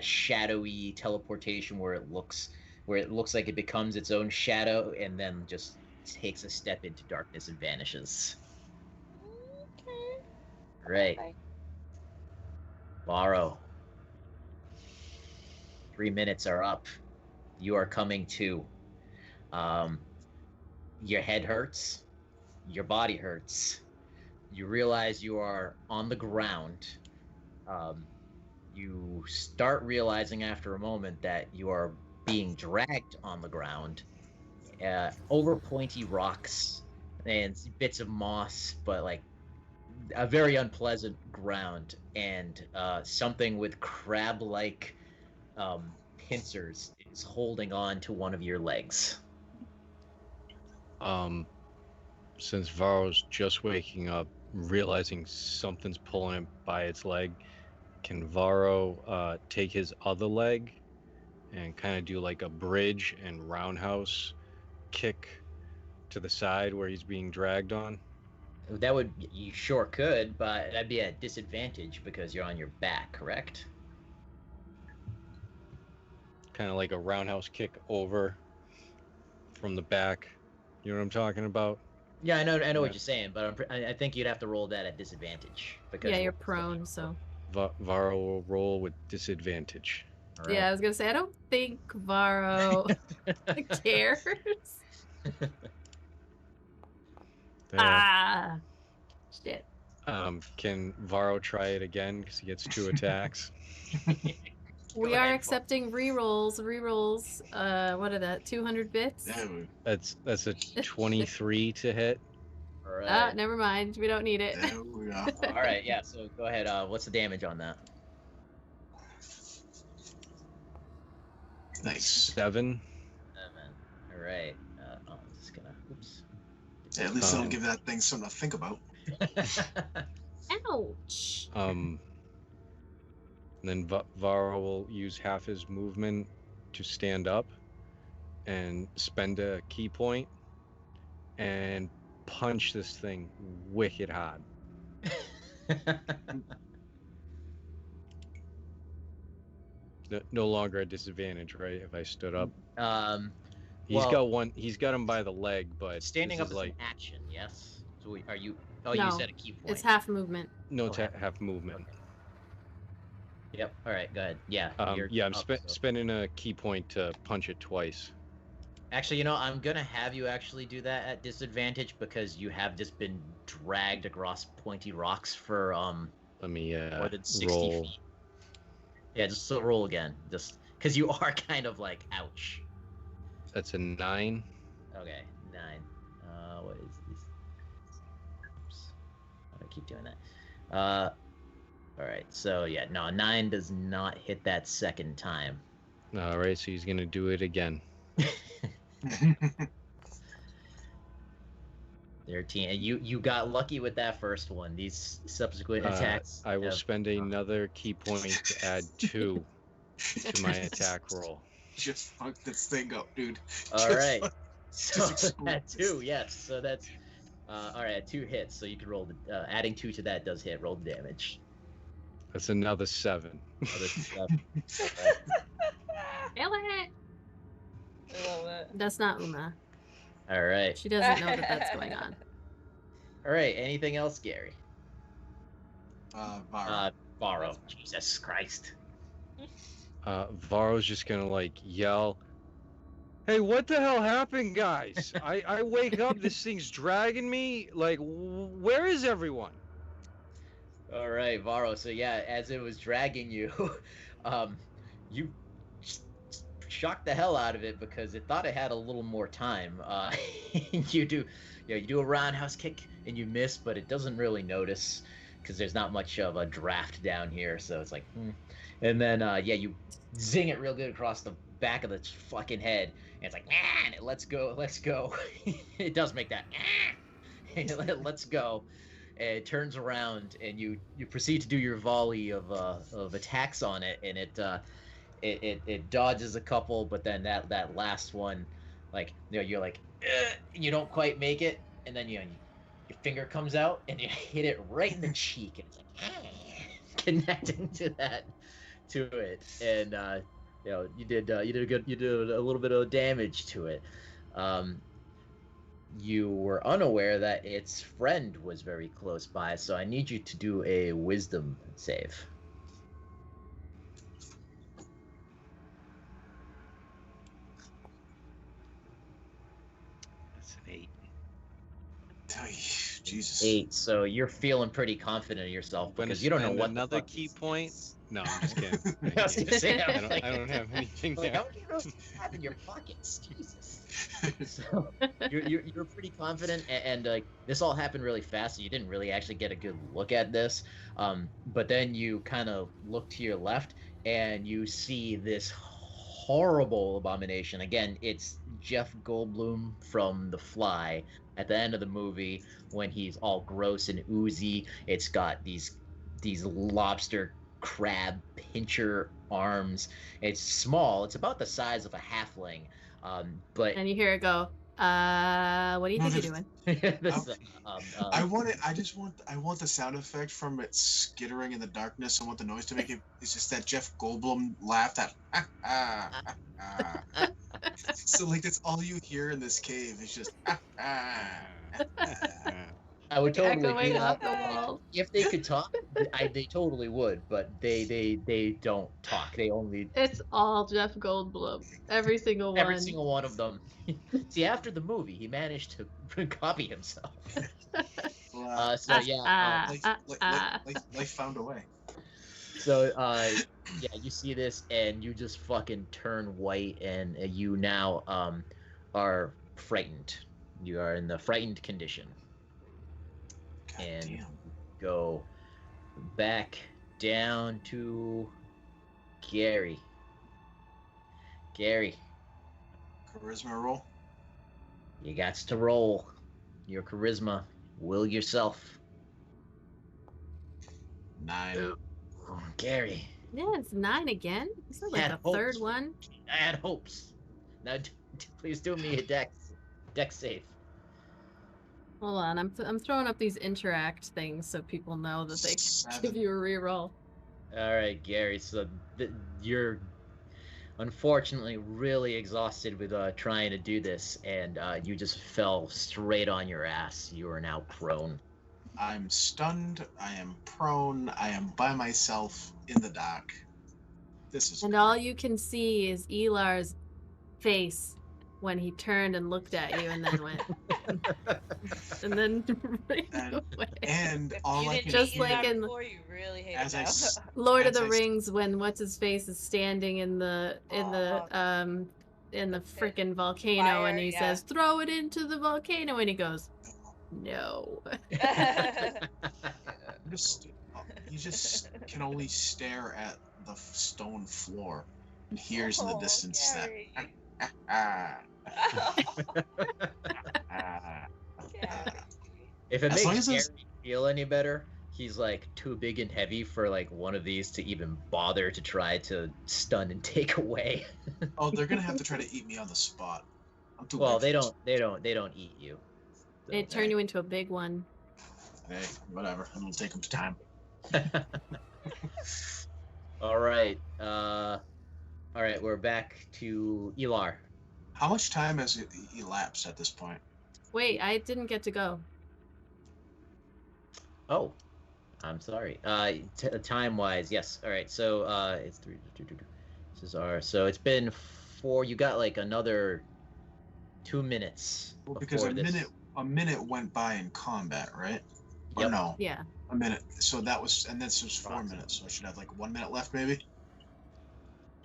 shadowy teleportation where it looks like it becomes its own shadow, and then just takes a step into darkness and vanishes. Okay. Right. Bye. Varo. 3 minutes are up. You are coming to. Your head hurts. Your body hurts. You realize you are on the ground. You start realizing after a moment that you are being dragged on the ground over pointy rocks and bits of moss, but like a very unpleasant ground, and something with crab-like pincers is holding on to one of your legs. Since Varo's just waking up, realizing something's pulling him by its leg, can Varo take his other leg and kind of do like a bridge and roundhouse kick to the side where he's being dragged on? You sure could, but that'd be a disadvantage because you're on your back, correct? Kind of like a roundhouse kick over from the back. You know what I'm talking about? Yeah, I know Yeah. what you're saying, but I think you'd have to roll that at disadvantage because Yeah, you're prone, so. Varo will roll with disadvantage. All right. Yeah, I was gonna say I don't think Varo cares. There. Ah, shit. Can Varo try it again because he gets 2 attacks? We Go are ahead, accepting rerolls. Rerolls. What are that? 200 bits? Yeah, That's a 23 to hit. All right. Ah, never mind. We don't need it. there we go. All right. Yeah. So go ahead. What's the damage on that? Nice. 7. All right. I'm just gonna. Oops. Yeah, at least it'll give that thing something to think about. Ouch. Then Varo will use half his movement to stand up and spend a key point and punch this thing wicked hard. No longer a disadvantage, right? If I stood up, he's got him by the leg, but Standing this up is is like an action. Yes. So are you? Oh, No, you said a key point. It's half movement. no Okay. half movement. Yep. All right. Go ahead. Yeah. Yeah, I'm up, so- spending a key point to punch it twice. Actually, I'm gonna have you actually do that at disadvantage because you have just been dragged across pointy rocks for Let me more than 60 roll. feet. Yeah, just roll again. Just because you are kind of like, ouch. That's a 9. Okay, 9. What is this? Oops. Why do I keep doing that? All right, so yeah, no, 9 does not hit that second time. All right, so he's gonna do it again. 13, and you got lucky with that first one. These subsequent attacks. I will spend another key point to add 2 to my attack roll. Just fuck this thing up, dude. All right. Just So explode that this. 2, yes. So that's all right. 2 hits. So you can roll the adding 2 to that does hit. Roll the damage. That's another 7. Another 7. Kill it. I love it. That's not Uma. All right. She doesn't know that that's going on. All right. Anything else, Gary? Varo. Varo. Jesus Christ. Varo's just gonna like yell, "Hey, what the hell happened, guys? I wake up, this thing's dragging me. Like, where is everyone?" All right, Varo. So yeah, as it was dragging you, you shocked the hell out of it because it thought it had a little more time. You do a roundhouse kick and you miss, but it doesn't really notice because there's not much of a draft down here. So it's like, and then you zing it real good across the back of the fucking head, and it's like, and it lets go. It does make that, it lets go. And it turns around, and you proceed to do your volley of attacks on it, and it dodges a couple, but then that last one, like, you're like, you don't quite make it, and then your finger comes out and you hit it right in the cheek, and it's like connecting to it, and you did a little bit of damage to it. You were unaware that its friend was very close by, so I need you to do a wisdom save. That's an 8. Jesus. 8, so you're feeling pretty confident of yourself because you don't know what another the fuck key these point. things- No, I'm just kidding. I was gonna say, I don't have anything like, there. how many rows do you have in your pockets? Jesus. So you're pretty confident, and like, this all happened really fast, so you didn't really actually get a good look at this. But then you kind of look to your left, and you see this horrible abomination. Again, it's Jeff Goldblum from The Fly at the end of the movie when he's all gross and oozy. It's got these lobster crab pincher arms. It's small. It's about the size of a halfling. But And you hear it go, what do you think you're doing? this, I want the sound effect from it skittering in the darkness. I want the noise to make it. It's just that Jeff Goldblum laugh. That So like that's all you hear in this cave. It's just I would totally do Echoing that. off the wall. If they could talk, they totally would, but they don't talk. They only It's all Jeff Goldblum. Every single one. every single one of them. See, after the movie, he managed to copy himself. So yeah, life found a way. so you see this and you just fucking turn white, and you now are frightened. You are in the frightened condition. God And damn. go back down to Gary. Gary, Charisma roll. you got to roll your charisma. Will yourself. 9. Gary, Yeah, it's 9 again. Is that like Had the third hopes. one? I had hopes. Now, please do me a dex save. Hold on, I'm throwing up these interact things so people know that they can 7. give you a reroll. All right, Gary. So you're unfortunately really exhausted with trying to do this, and you just fell straight on your ass. You are now prone. I'm stunned. I am prone. I am by myself in the dark. This is And all you can see is Elar's face when he turned and looked at you and then went, and then ran And- away. And If all you I didn't can Just meet like Elar in- before, you really hate as it I now. s- Lord of as the I s- Rings, when what's his face is standing in the The pit. frickin' volcano, Fire, and he yeah. says, "Throw it into the volcano," and he goes, "No." just you just can only stare at the stone floor and hears in the Oh, distance that Gary. ah, Oh, ah, Gary. If it As long makes as it's- Gary feel any better, he's like too big and heavy for like one of these to even bother to try to stun and take away. oh, they're gonna have to try to eat me on the spot. I'm too Well, big they for don't eat you. So- It turned you into a big one. this. Hey, whatever. It'll take them time. All right. All right, we're back to Elar. How much time has elapsed at this point? Wait, I didn't get to go. Oh, I'm sorry. Time-wise, yes. All right. So it's 3. This is our. So it's been 4. You got like another 2 minutes. Well, because before this. a minute went by in combat, right? Or Yep. no, Yeah. a minute. So that was, and this was 4 minutes. So I should have like 1 minute left, maybe.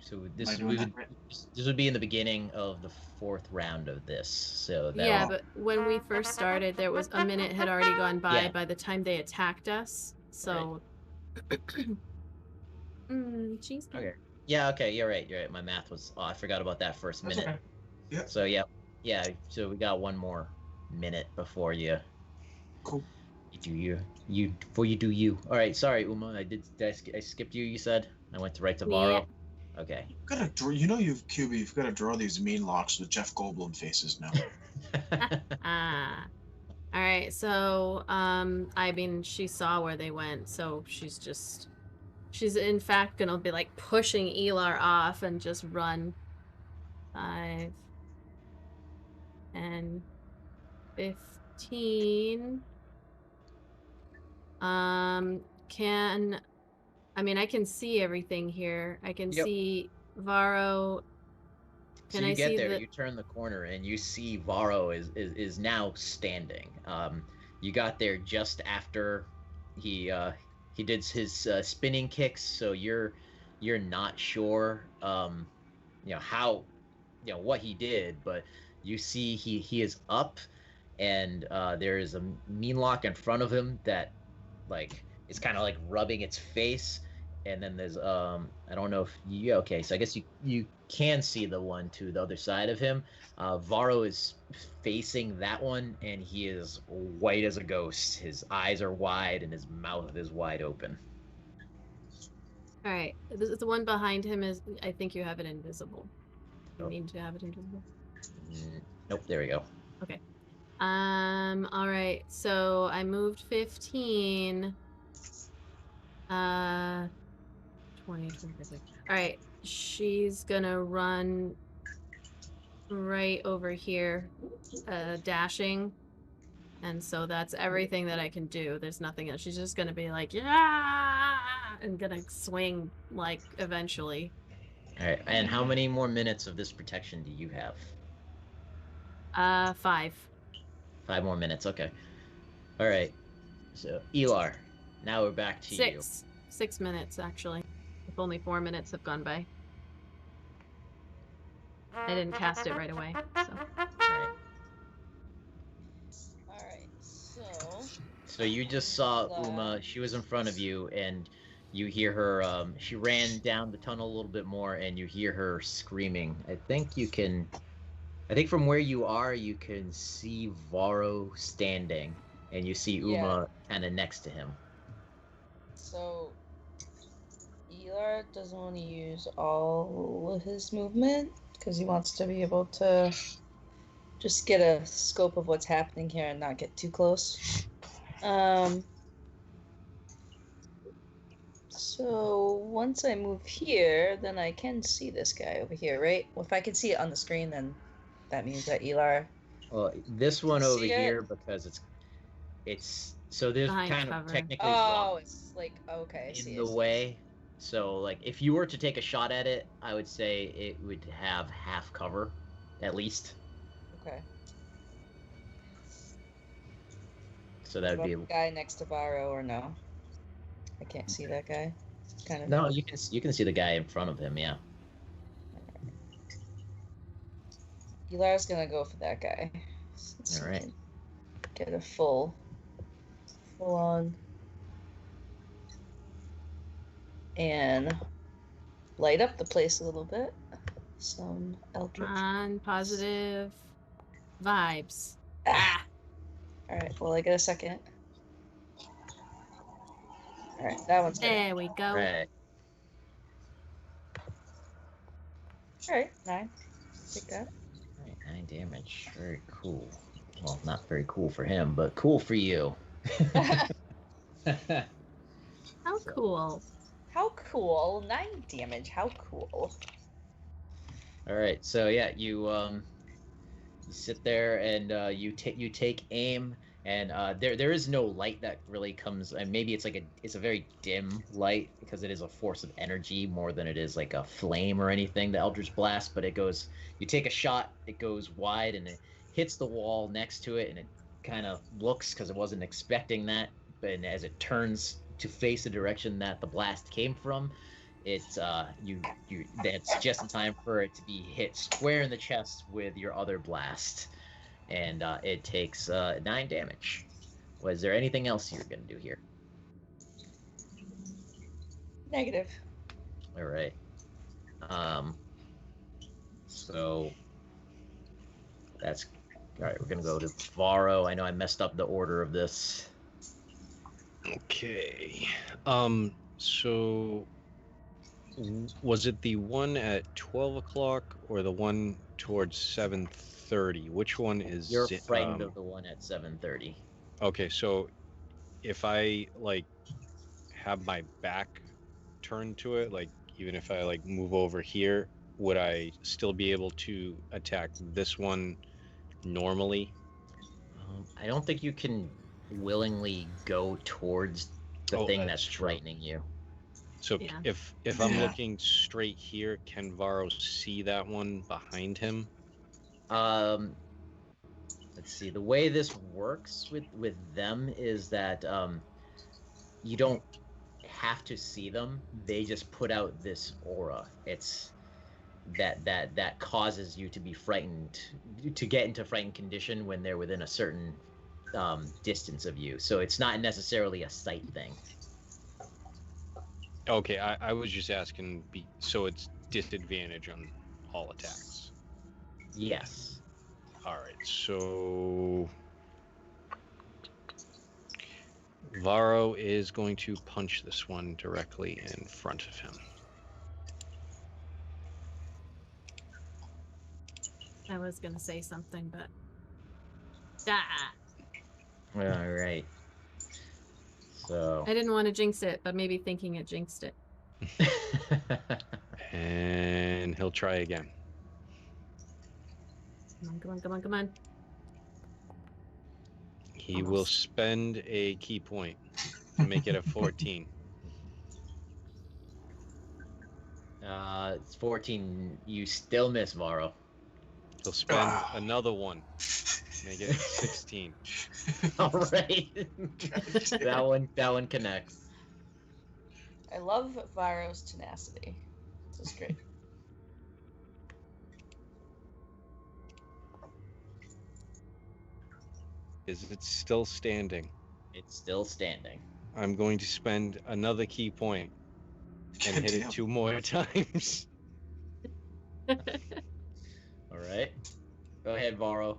So Am this I doing that right? this would be in the beginning of the 4th round of this. So that Yeah, would- but when we first started, there was a minute had already gone by Yeah. by the time they attacked us. So, cheese. Okay. Yeah. Okay. You're right. You're right. My math was. Oh, I forgot about that first That's minute. okay. Yeah. So yeah. So we got 1 more minute before you. Cool. You do you before you do you. All right. Sorry, Uma. I skipped you. You said I went right to Varo. Yeah. Okay. You've got to draw. You've got to draw these mean locks with Jeff Goldblum faces now. Ah. All right. So, I mean, she saw where they went, so she's in fact gonna be like pushing Elar off and just run. 5 and 15. I can see everything here. I can Yep. see Varo. So Can you I get see there, the- you turn the corner, and you see Varo is now standing. You got there just after he did his spinning kicks, so you're not sure how what he did, but you see he is up, and there is a mean lock in front of him that like is kind of like rubbing its face. And then there's I don't know if okay, so I guess you can see the one to the other side of him. Varo is facing that one, and he is white as a ghost. His eyes are wide and his mouth is wide open. All right. The one behind him is. I think you have it invisible. You Oh. need to have it invisible. Nope, there we go. All right. So I moved 15. 20, 25. All right. She's gonna run right over here, dashing. And so that's everything that I can do. There's nothing else. She's just gonna be like, yeah, and gonna swing like eventually. All right, and how many more minutes of this protection do you have? 5. 5 more minutes. Okay. All right. So Elar, now we're back to you. 6 minutes actually. If only 4 minutes have gone by. I didn't cast it right away. So. All Alright, so. So you just saw Uma. She was in front of you, and you hear her. She ran down the tunnel a little bit more, and you hear her screaming. I think from where you are, you can see Varo standing, and you see Uma kind of next to him. So. Elar doesn't want to use all of his movement because he wants to be able to just get a scope of what's happening here and not get too close. So once I move here, then I can see this guy over here, right? Well, if I can see it on the screen, then that means that Elar. Well, this one over See it? here, because it's so there's Behind kind cover. of technically Oh, rocks it's like okay. I see, in I the see. way. So like if you were to take a shot at it, I would say it would have half cover, at least. Okay. So that would be the guy next to Varo, or no? I can't see that guy. Kind of. no. You can see the guy in front of him. Yeah. Elar's gonna go for that guy. All right. Get a full on, and light up the place a little bit. Some eldritch. Come on, positive vibes. Ah. All right. Well, I get a second. All right, that one's good. There we go. Right. All right, 9. Take that. Right, 9 damage. Very cool. Well, not very cool for him, but cool for you. How cool. How cool. 9 damage. How cool. All right, so yeah, you sit there and you take aim, and there is no light that really comes, and maybe it's a very dim light because it is a force of energy more than it is like a flame or anything, the Eldritch Blast. But you take a shot, it goes wide and it hits the wall next to it, and it kind of looks, because it wasn't expecting that, but as it turns to face the direction that the blast came from, it's that's just in time for it to be hit square in the chest with your other blast, and it takes 9 damage. Was there anything else you're gonna do here? Negative. All right. So that's all right. We're gonna go to Varo. I know I messed up the order of this. Okay. So was it the one at 12 o'clock or the one towards 7:30? Which one is You're it? frightened of the one at 7:30. Okay, so if I have my back turned to it, even if I move over here, would I still be able to attack this one normally? I don't think you can willingly go towards the thing that's true. frightening you. So Yeah. if I'm looking straight here, can Varo see that one behind him? Let's see. The way this works with them is that you don't have to see them. They just put out this aura. It's that causes you to be frightened, to get into frightened condition when they're within a certain distance of you. So it's not necessarily a sight thing. Okay, I was just asking, so it's disadvantage on all attacks. Yes. All right, so Varo is going to punch this one directly in front of him. I was gonna say something, but All right. So. I didn't want to jinx it, but maybe thinking it jinxed it. And he'll try again. Come on. He will spend a key point to make it a 14. It's 14. You still miss, Varo. He'll spend another one. Make it 16. All right. that one connects. I love Varo's tenacity. This is great. Is it still standing? It's still standing. I'm going to spend another key point and hit it 2 more times. All right. Go ahead, Varo.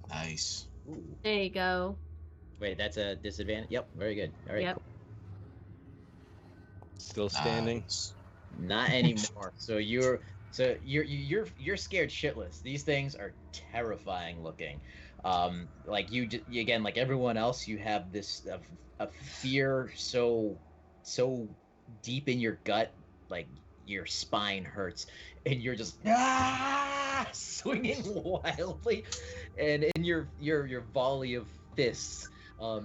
Nice. Ooh. There you go. Wait, that's a disadvantage? Yep, very good. All right, Yep. cool. Still standing? Nice. Not anymore. So you're scared shitless. These things are terrifying looking. Like you again, like everyone else, you have this a fear so deep in your gut, like your spine hurts, and you're just swinging wildly, and in your volley of fists, a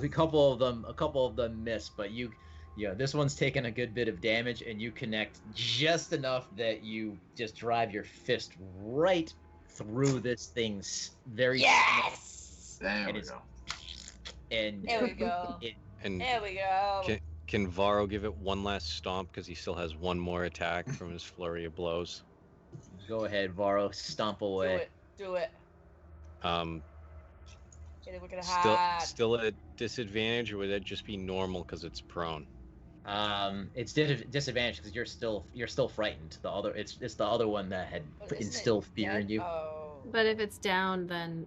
couple of them miss, but you Yeah, this one's taken a good bit of damage, and you connect just enough that you just drive your fist right through this thing's very Yes! There and we it's go. and There we go. And There we go. can Varo give it one last stomp because he still has one more attack from his flurry of blows? Go ahead, Varo, stomp away. Do it. Um, Get it, look at hahd. still at disadvantage, or would that just be normal because it's prone? It's disadvantage because you're still frightened. The other it's the other one that had But isn't it instilled fear in dead? you. Oh. But if it's down, then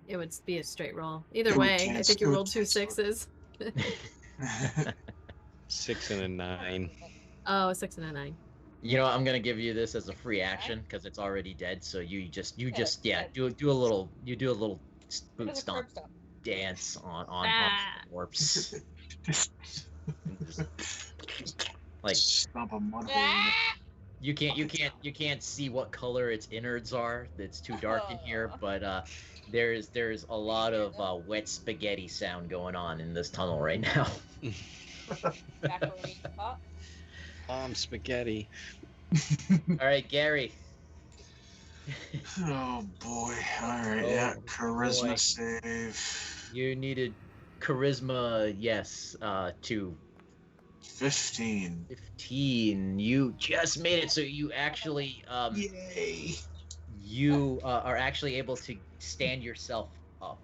it would be a straight roll. Either Ooh, way, I chance, think you ooh, rolled 2 chance, ooh. 6s. 6 and a 9. Oh, a 6 and a 9. You know, I'm gonna give you this as a free action because it's already dead. So you just Yeah. do a little What boot is a stomp curb stomp? dance on Ah. the corpse. Like Stomp a mud hole in it. Ah! you can't see what color its innards are. It's too dark in here, but there's a lot of wet spaghetti sound going on in this tunnel right now. Macaroni pot. Spaghetti. All right, Gary. Oh boy. Alright, Oh, yeah. Charisma boy. save. You needed charisma, yes, to 15. 15. You just made it, so you actually Yay! you are actually able to stand yourself up.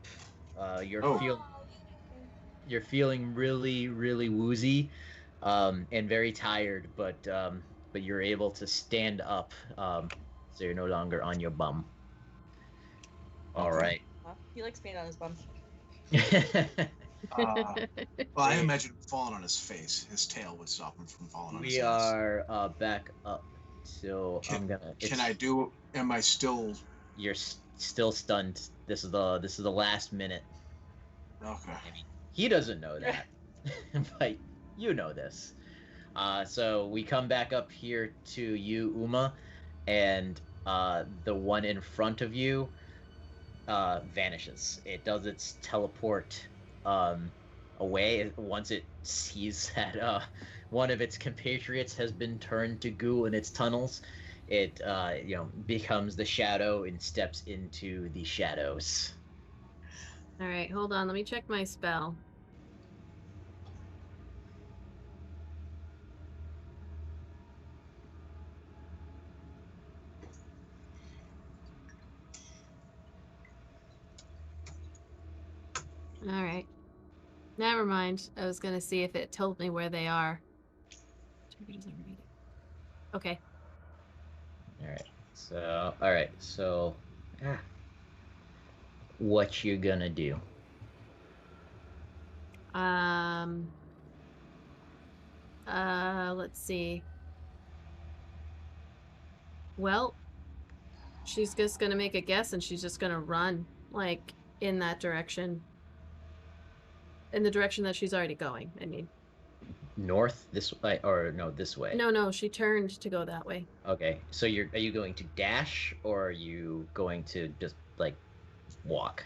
You're Oh. you're feeling really, really woozy, and very tired, but you're able to stand up, so you're no longer on your bum. All Okay. right. Huh? He likes being on his bum. Well, I imagine him falling on his face. His tail would stop him from falling on his We face. are back up, so I'm gonna. Can I do? Am I still? You're still stunned. This is the last minute. Okay. I mean, he doesn't know that, but you know this. So we come back up here to you, Uma, and the one in front of you vanishes. It does its teleport away once it sees that one of its compatriots has been turned to goo in its tunnels. It becomes the shadow and steps into the shadows. All right, hold on. Let me check my spell. All right. Never mind. I was gonna see if it told me where they are. Okay. All right. So, what you gonna do? Let's see. Well, she's just gonna make a guess and she's just gonna run, like, in that direction. In the direction that she's already going, I mean. North this way, or no, this way? No, she turned to go that way. Okay, so are you going to dash, or are you going to just like walk?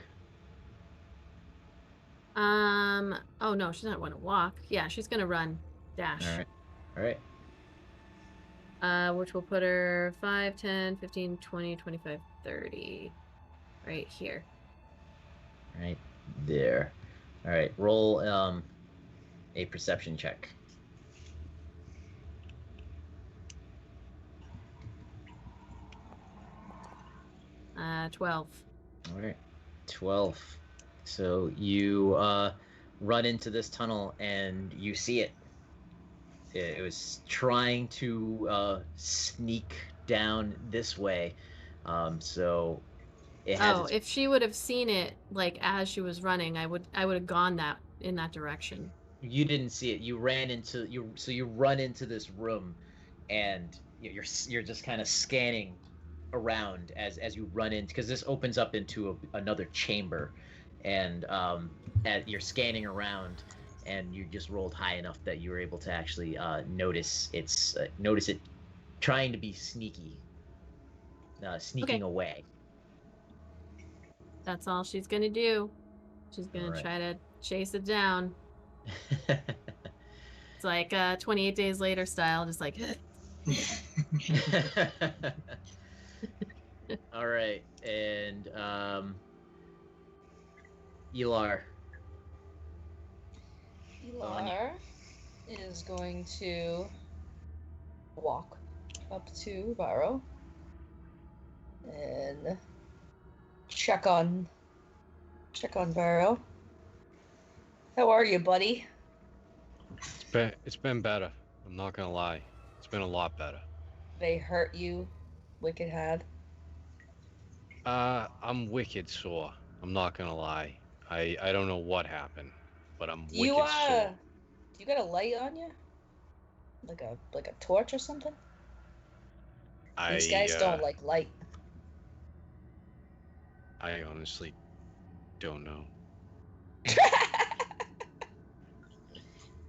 Oh no, she's not going to walk. Yeah, she's gonna run. Dash. All right. Which will put her 5, 10, 15, 20, 25, 30. Right here. Right there. All right, roll a perception check. 12. All right, 12. So you run into this tunnel and you see it. It was trying to sneak down this way. So it has. If she would have seen it like as she was running, I would have gone in that direction. You didn't see it. You ran into you run into this room, and you're just kind of scanning around as you run in, because this opens up into another chamber, and as you're scanning around, and you just rolled high enough that you were able to actually notice it trying to be sneaking Okay. away. That's all she's gonna do. She's gonna Alright. try to chase it down. It's like 28 Days Later style, just like. All right, and Elar. Elar is going to walk up to Varo and check on Varo. How are you, buddy? It's been better. I'm not gonna lie. It's been a lot better. They hurt you, wicked hahd? I'm wicked sore. I'm not gonna lie. I don't know what happened, but I'm Do you wicked sore. do you got a light on you? Like a torch or something? These guys don't like light. I honestly don't know.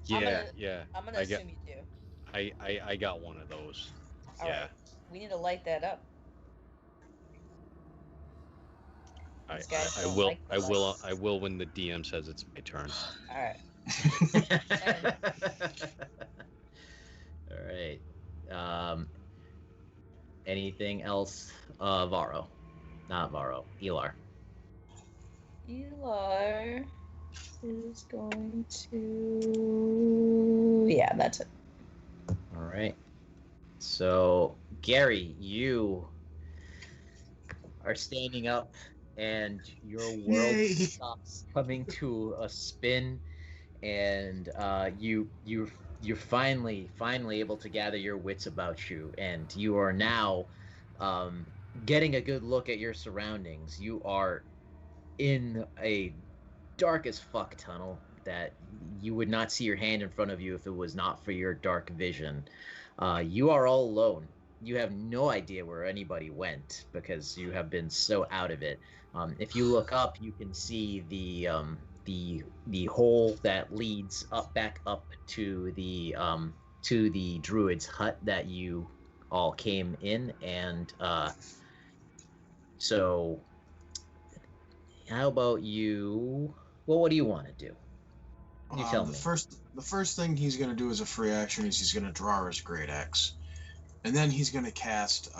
Yeah. I'm gonna assume you do. I got one of those. All yeah. right. We need to light that up. These guys don't like the light. I will when the DM says it's my turn. All right. All right. Anything else? Varo. Not Varo. Elar. Elar is going to... Yeah, that's it. All right. So, Gary, you are standing up and your world stops coming to a spin, and you're finally able to gather your wits about you, and you are now getting a good look at your surroundings. You are in a dark as fuck tunnel that you would not see your hand in front of you if it was not for your dark vision. You are all alone. You have no idea where anybody went because you have been so out of it. If you look up, you can see the hole that leads back up to the druid's hut that you all came in, and so how about you? Well, what do you want to do? You tell me. The first thing he's going to do as a free action is he's going to draw his great axe, and then he's going to cast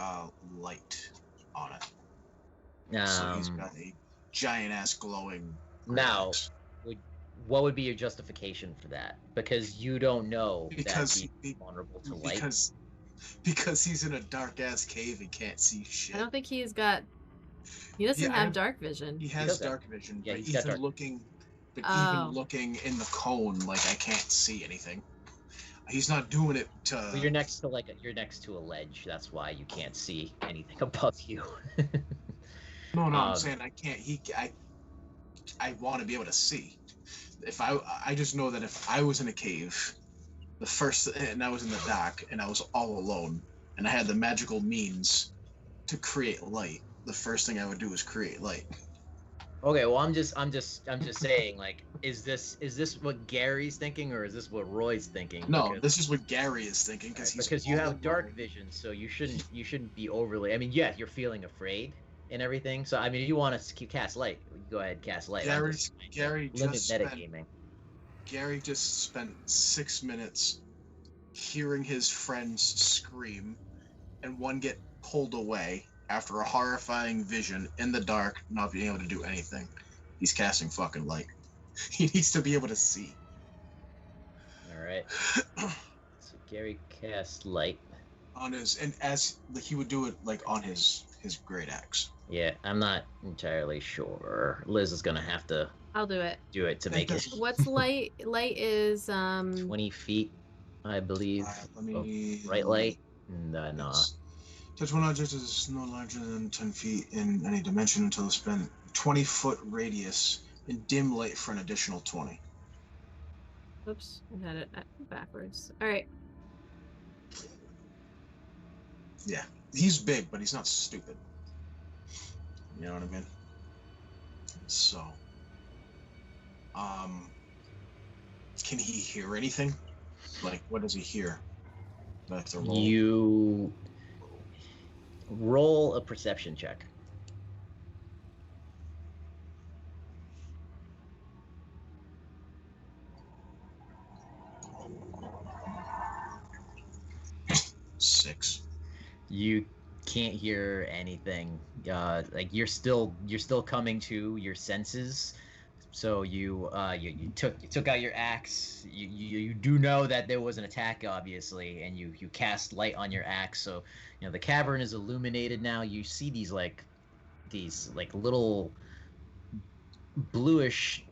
light on it. So he's got a giant ass glowing. Now, what would be your justification for that? Because you don't know that he's vulnerable to light. Because he's in a dark ass cave and can't see shit. I don't think he doesn't have dark vision. He has dark vision, yeah, but he's got dark even looking in the cone, like I can't see anything. He's not doing it to. Well, you're next to a ledge. That's why you can't see anything above you. No, I'm saying I can't. I want to be able to see. I just know that if I was in a cave, and I was in the dark and I was all alone and I had the magical means to create light, the first thing I would do is create light. Okay, well, I'm just saying, like, is this what Gary's thinking, or is this what Roy's thinking? No, this is what Gary is thinking because you have dark vision, so you shouldn't be overly. I mean, yeah, you're feeling afraid and everything. So I mean, if you want to cast light, go ahead, cast light. Gary just spent 6 minutes hearing his friends scream, and one get pulled away after a horrifying vision in the dark, not being able to do anything. He's casting fucking light. He needs to be able to see. All right. So Gary casts light on his, and as he would do it like on his great axe. Yeah, I'm not entirely sure. Liz is gonna have to. I'll do it. Do it to make it. What's light? Light is 20 feet, I believe. Right light. No. Touch one object is no larger than 10 feet in any dimension until it's been 20-foot radius in dim light for an additional 20. Oops, I had it backwards. All right. Yeah, he's big, but he's not stupid. You know what I mean? So, can he hear anything? Like, what does he hear? Do I have to roll? You roll a perception check. you can't hear anything. Like you're still coming to your senses. So you took out your axe. You do know that there was an attack, obviously, and you cast light on your axe. So the cavern is illuminated now. You see these little bluish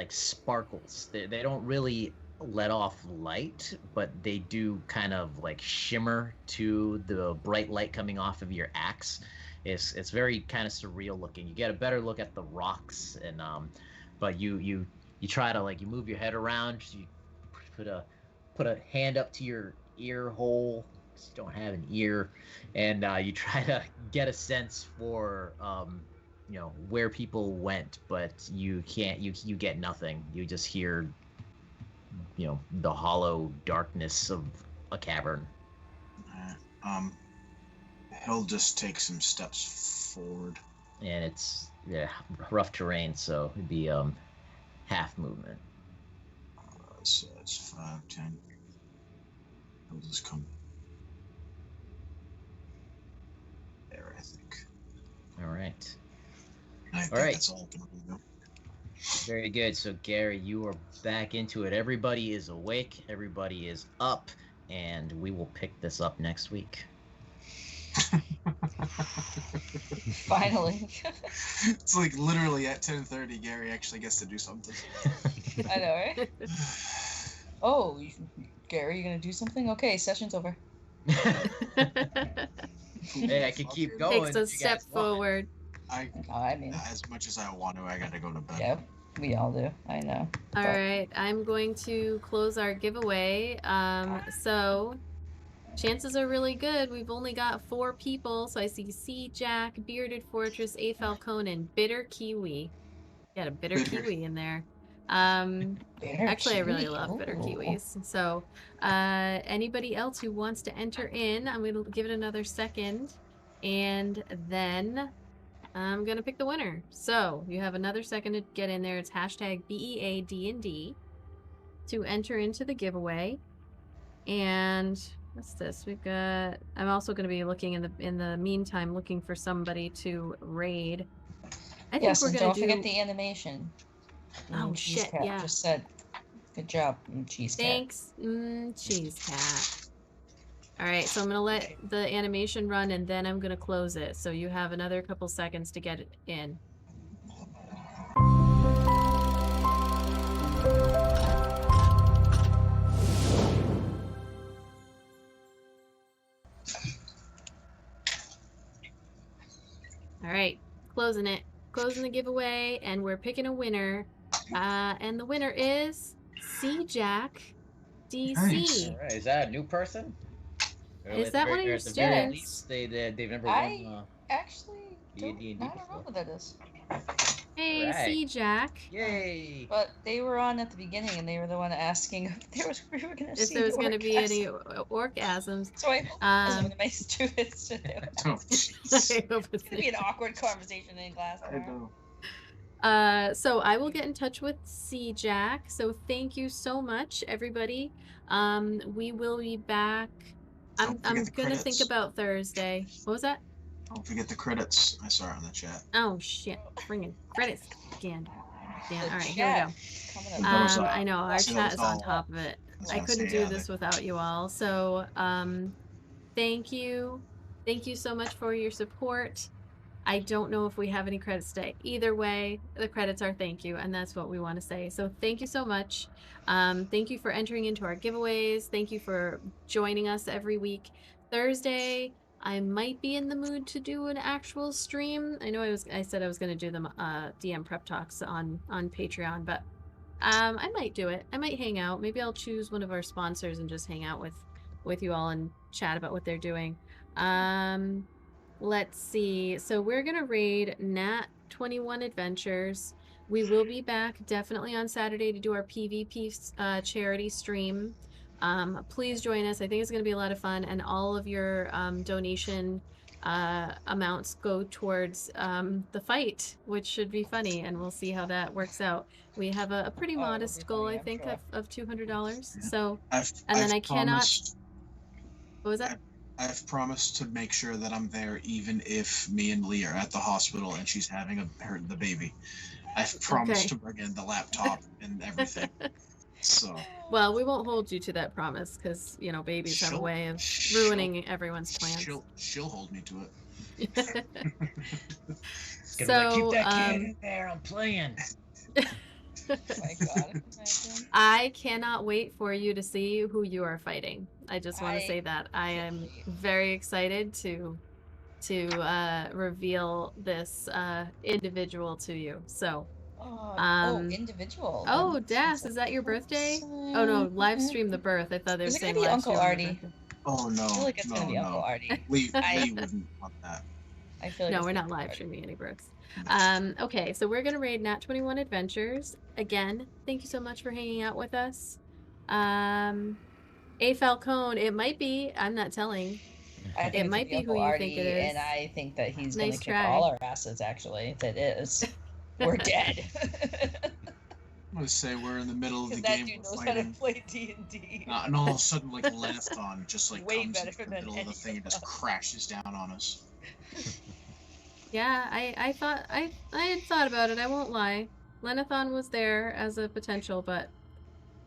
sparkles. They don't really let off light, but they do kind of shimmer to the bright light coming off of your axe. It's very kind of surreal looking. You get a better look at the rocks, and but you try to you move your head around. You put a hand up to your ear hole. You don't have an ear, and you try to get a sense for where people went, but you can't. You get nothing. You just hear the hollow darkness of a cavern. He'll just take some steps forward. And it's rough terrain, so it'd be half movement. So it's 5, 10. He'll just come there, I think. All right. I think that's all I can do. Very good. So Gary, you are back into it. Everybody is awake. Everybody is up, and we will pick this up next week. Finally. It's literally at 10:30 Gary actually gets to do something. I know, right? Oh, Gary, you gonna do something? Okay, session's over. Hey, I can keep going. Takes a step forward. I mean, as much as I want to, I gotta go to bed. Yeah, we all do. I know. All right, I'm going to close our giveaway. So chances are really good. We've only got 4 people. So I see C Jack, Bearded Fortress, A Falcone, and Bitter Kiwi. Got a bitter kiwi in there. Actually, I really love bitter kiwis. So anybody else who wants to enter in, I'm going to give it another second. And then I'm going to pick the winner. So you have another second to get in there. It's hashtag BEADND to enter into the giveaway. And what's this? We've got, I'm also going to be looking in the meantime, looking for somebody to raid. I think we're going to don't forget the animation. Oh, shit, Cat yeah. just said, good job, Cheese Cat. Thanks, Cheese Cat. All right, so I'm going to let the animation run, and then I'm going to close it. So you have another couple seconds to get it in. All right, closing it. Closing the giveaway, and we're picking a winner. And the winner is C Jack DC. Nice. All right, is that a new person? Is that one of your students? They've never I won. Actually, D&D I don't know before. who that is. Hey, Right. C Jack. Yay! But they were on at the beginning, and they were the one asking if we were going to If see there was going to be any orgasms. orgasms. So I hope as one of my students to do. Oh, I hope It's going to be an awkward conversation in class I tomorrow. know. So I will get in touch with C Jack. So thank you so much, everybody. We will be back. I'm Don't forget the gonna think credits. about Thursday. What was that? Don't forget the credits. I saw it in the chat. Oh shit! Bringing credits again. Damn. All right, here Yeah. we Coming go. up. Those, I know our so chat those is on all- top of it. was I gonna couldn't say, do yeah, this without you all. So thank you so much for your support. I don't know if we have any credits today. Either way, the credits are thank you, and that's what we want to say. So thank you so much. Thank you for entering into our giveaways. Thank you for joining us every week. Thursday, I might be in the mood to do an actual stream. I know I said I was going to do them DM prep talks on Patreon, but I might do it. I might hang out. Maybe I'll choose one of our sponsors and just hang out with you all and chat about what they're doing. Let's see. So we're going to raid NAT21 Adventures. We will be back definitely on Saturday to do our PvP charity stream. Please join us. I think it's going to be a lot of fun, and all of your donation amounts go towards the fight, which should be funny, and we'll see how that works out. We have a pretty Oh, it'll modest be goal, funny, I I'm think, sure. of $200. So, I've and then I've I cannot. promised- What was that? I've promised to make sure that I'm there, even if me and Lee are at the hospital and she's having the baby. I've promised to bring in the laptop and everything. So. Well, we won't hold you to that promise because babies have a way of ruining everyone's plans. She'll hold me to it. It's gonna be like, keep that kid in there. I'm playing. Oh my God. I cannot wait for you to see who you are fighting. I just want to say that I am very excited to reveal this individual to you. So. Individual. Oh, Das, is that your birthday? Oh no, live stream the birth. I thought they were saying live Uncle Artie. Oh no. I feel like it's gonna be Uncle Artie. Lee wouldn't want that. I feel like no, we're not live streaming any births. Okay, so we're gonna raid NAT21 Adventures. Again, thank you so much for hanging out with us. A Falcone, it might be, I'm not telling. It might be who you think it is. And I think that he's Nice gonna kick try. all our asses, actually. If it is. We're dead. I'm gonna say we're in the middle of the that game. Dude knows how to play D&D. And all of a sudden, like Lenathon just like Way comes better into the than middle of the thing and just crashes down on us. Yeah, I thought I had thought about it. I won't lie. Lenathon was there as a potential, but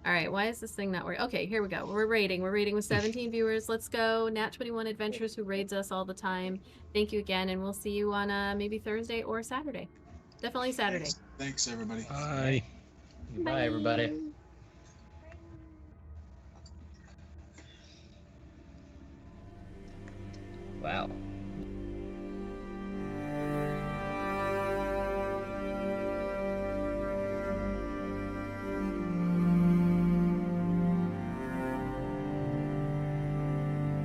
all right. Why is this thing not working? Okay, here we go. We're raiding with 17 viewers. Let's go. NAT21 Adventures, who raids us all the time. Thank you again, and we'll see you on maybe Thursday or Saturday. Definitely Saturday. Thanks everybody. Bye. Bye, everybody. Wow.